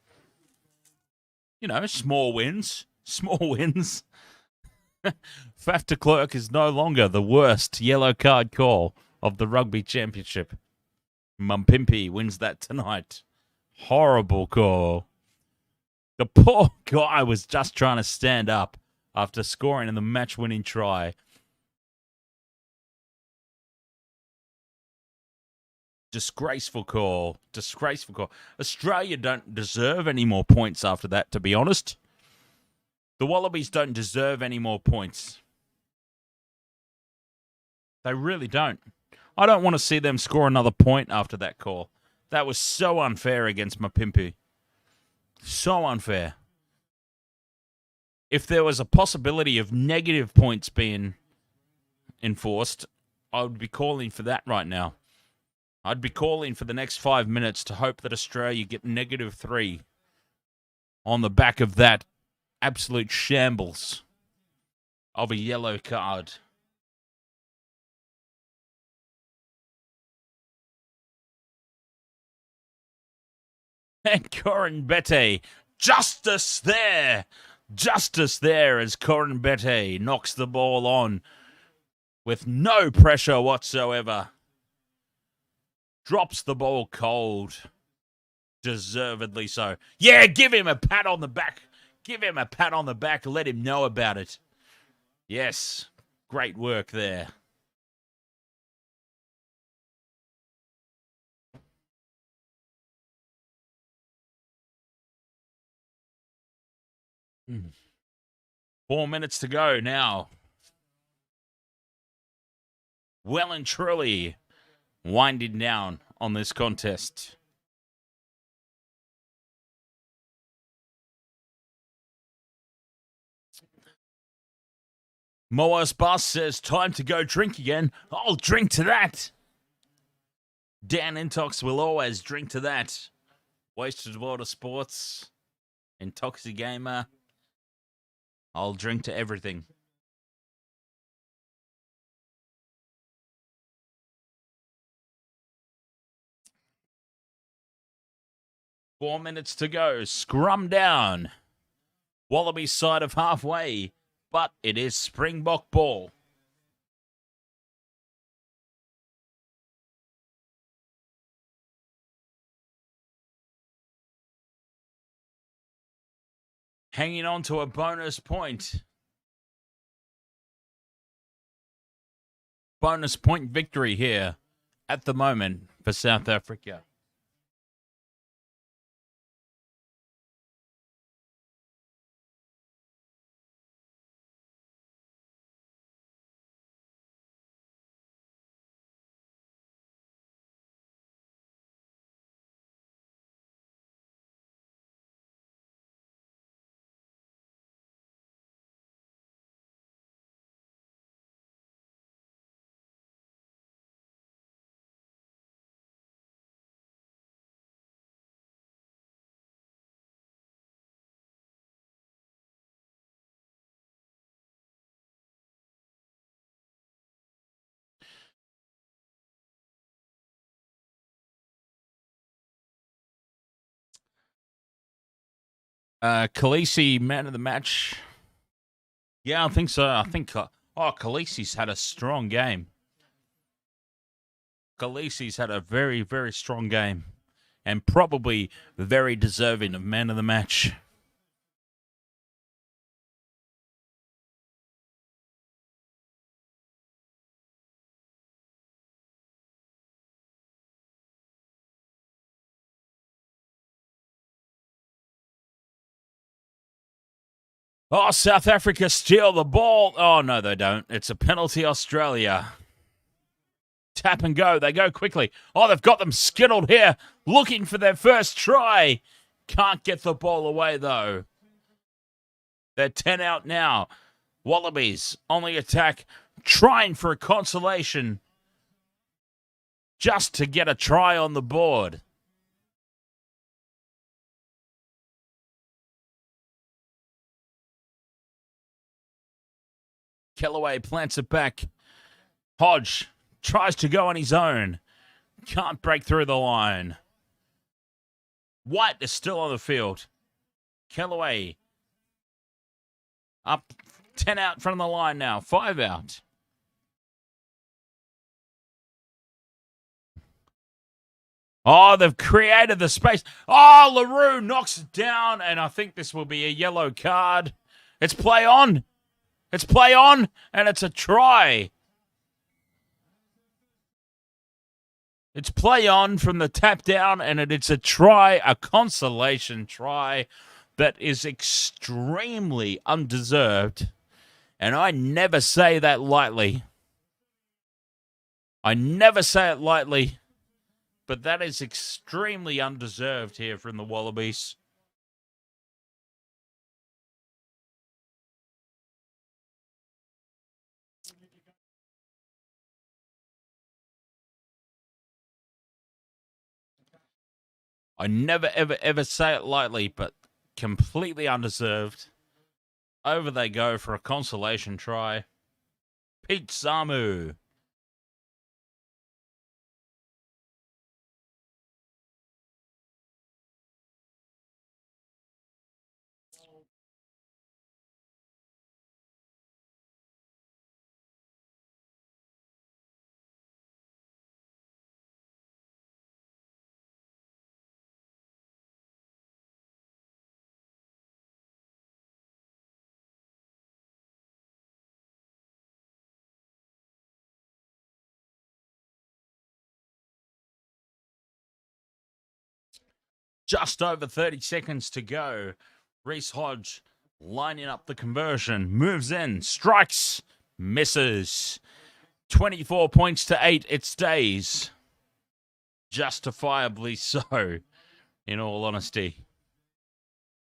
You know, small wins. Small wins. Faf de Klerk is no longer the worst yellow card call of the Rugby Championship. Mumpimpi wins that tonight. Horrible call. The poor guy was just trying to stand up after scoring in the match-winning try. Disgraceful call. Disgraceful call. Australia don't deserve any more points after that, to be honest. The Wallabies don't deserve any more points. They really don't. I don't want to see them score another point after that call. That was so unfair against Mapimpi. So unfair. If there was a possibility of negative points being enforced, I would be calling for that right now. I'd be calling for the next 5 minutes to hope that Australia get -3 on the back of that absolute shambles of a yellow card. And Corin Bette, justice there! Justice there as Corin Bette knocks the ball on with no pressure whatsoever. Drops the ball cold. Deservedly so. Yeah, give him a pat on the back. Give him a pat on the back. Let him know about it. Yes, great work there. Mm. 4 minutes to go now. Well and truly winding down on this contest. Moa's Bus says, time to go drink again. I'll drink to that. Dan Intox will always drink to that. Wasted Water Sports. Intoxy Gamer. I'll drink to everything. Four minutes to go. Scrum down. Wallabies side of halfway. But it is Springbok ball. Hanging on to a bonus point. Bonus point victory here at the moment for South Africa. Khaleesi, man of the match. Yeah, I think so. I think, Khaleesi's had a strong game. Khaleesi's had a very, very strong game. And probably very deserving of man of the match. Oh, South Africa steal the ball. Oh, no, they don't. It's a penalty, Australia. Tap and go. They go quickly. Oh, they've got them skittled here, looking for their first try. Can't get the ball away, though. They're 10 out now. Wallabies on the attack, trying for a consolation just to get a try on the board. Kellaway plants it back. Hodge tries to go on his own. Can't break through the line. White is still on the field. Kellaway up 10 out in front of the line now. 5 out. Oh, they've created the space. Oh, LaRue knocks it down, and I think this will be a yellow card. It's play on. It's play on, and it's a try. It's play on from the tap down, and it's a try, a consolation try that is extremely undeserved. And I never say that lightly. I never say it lightly, but that is extremely undeserved here from the Wallabies. I never, ever, ever say it lightly, but completely undeserved. Over they go for a consolation try. Pete Samu. Just over 30 seconds to go. Reece Hodge lining up the conversion. Moves in. Strikes. Misses. 24 points to 8. It stays. Justifiably so, in all honesty.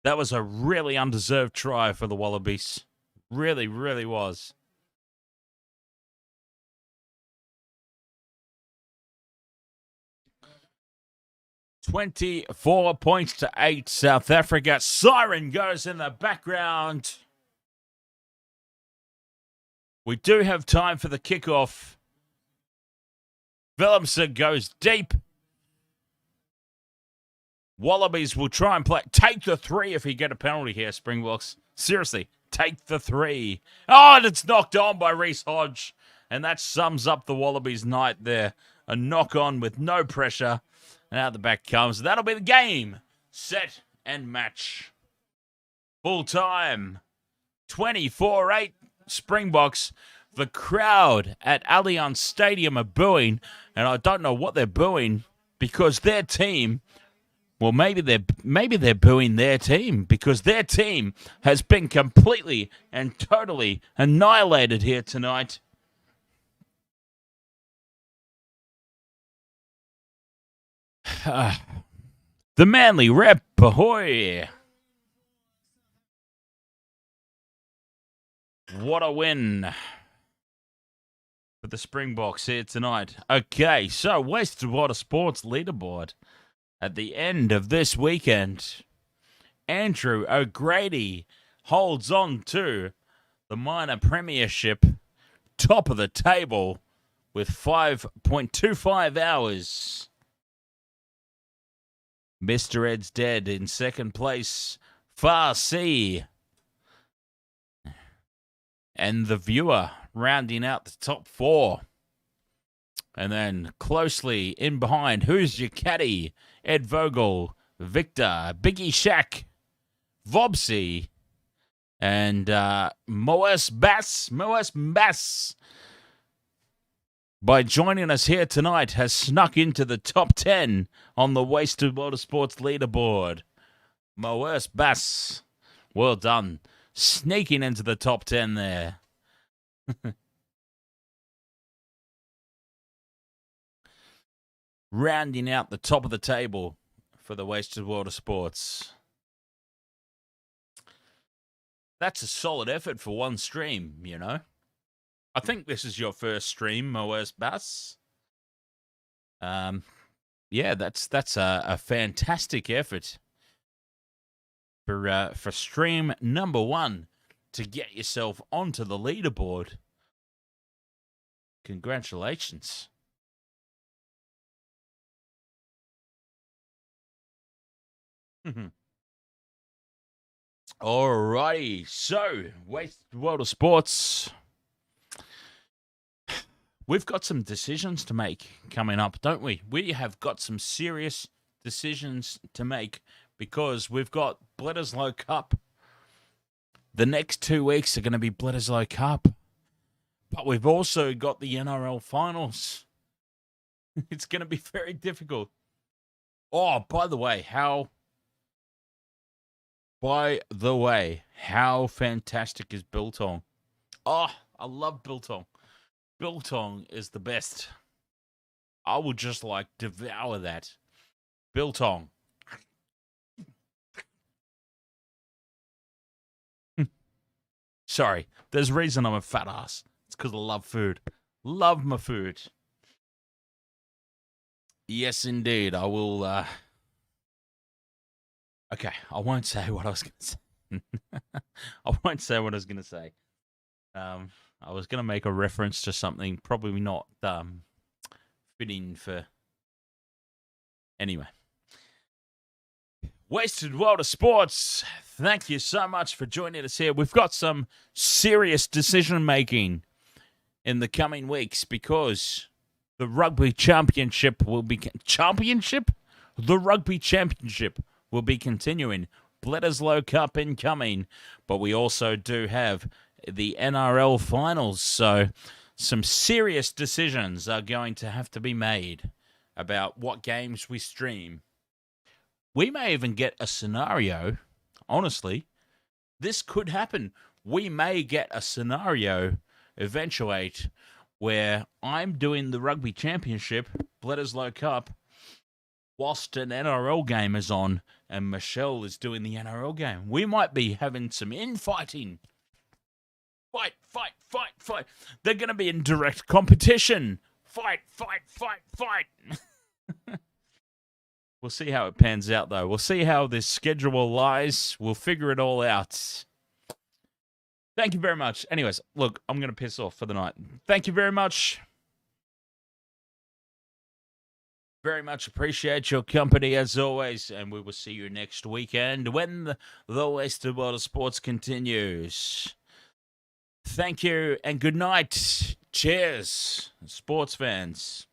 That was a really undeserved try for the Wallabies. Really, really was. $24 points to 8. South Africa. Siren goes in the background. We do have time for the kickoff. Willemse goes deep. Wallabies will try and play. Take the 3 if he get a penalty here, Springboks. Seriously, take the 3. Oh, and it's knocked on by Reece Hodge. And that sums up the Wallabies' night there. A knock on with no pressure. And out the back comes. That'll be the game. Set and match. Full time. 24-8 Springboks. The crowd at Allianz Stadium are booing. And I don't know what they're booing because their team, well, maybe they're booing their team because their team has been completely and totally annihilated here tonight. The Manly rep, ahoy! What a win for the Springboks here tonight. Okay, so Wastewater Sports leaderboard at the end of this weekend. Andrew O'Grady holds on to the minor premiership, top of the table with 5.25 hours. Mr. Ed's Dead in second place. Far C. And the Viewer rounding out the top 4. And then closely in behind, Who's Your Caddy? Ed Vogel, Victor, Biggie Shack, Vobsy, and Moes Bass. By joining us here tonight, has snuck into the top 10 on the Wasted Motorsports leaderboard. Moes Bass, well done. Sneaking into the top 10 there. Rounding out the top of the table for the Wasted Motorsports. That's a solid effort for one stream, you know. I think this is your first stream, Moes Bass. Yeah, that's a fantastic effort for stream number 1. to get yourself onto the leaderboard. Congratulations. Alrighty, so Wasted World of Sports. We've got some decisions to make coming up, don't we? We have got some serious decisions to make because we've got Bledisloe Cup. The next 2 weeks are going to be Bledisloe Cup. But we've also got the NRL finals. It's going to be very difficult. Oh, by the way, how fantastic is biltong? Oh, I love biltong. Biltong is the best. I would just like devour that. Biltong. Sorry, there's a reason I'm a fat ass. It's because I love food. Love my food. Yes, indeed. I will. Okay, I won't say what I was going to say. I won't say what I was going to say. I was going to make a reference to something probably not fitting for... Anyway. Wasted World of Sports. Thank you so much for joining us here. We've got some serious decision-making in the coming weeks because the Rugby Championship will be... Championship? The Rugby Championship will be continuing. Bledisloe Cup incoming. But we also do have the NRL finals. So some serious decisions are going to have to be made about what games we stream. We may even get a scenario, honestly, this could happen. We may get a scenario eventuate where I'm doing the Rugby Championship, Bledisloe Cup, whilst an NRL game is on and Michelle is doing the NRL game. We might be having some infighting. Fight, fight, fight, fight. They're going to be in direct competition. Fight, fight, fight, fight. We'll see how it pans out, though. We'll see how this schedule lies. We'll figure it all out. Thank you very much. Anyways, look, I'm going to piss off for the night. Thank you very much. Very much appreciate your company, as always. And we will see you next weekend when the Wasted World of Sports continues. Thank you and good night. Cheers, sports fans.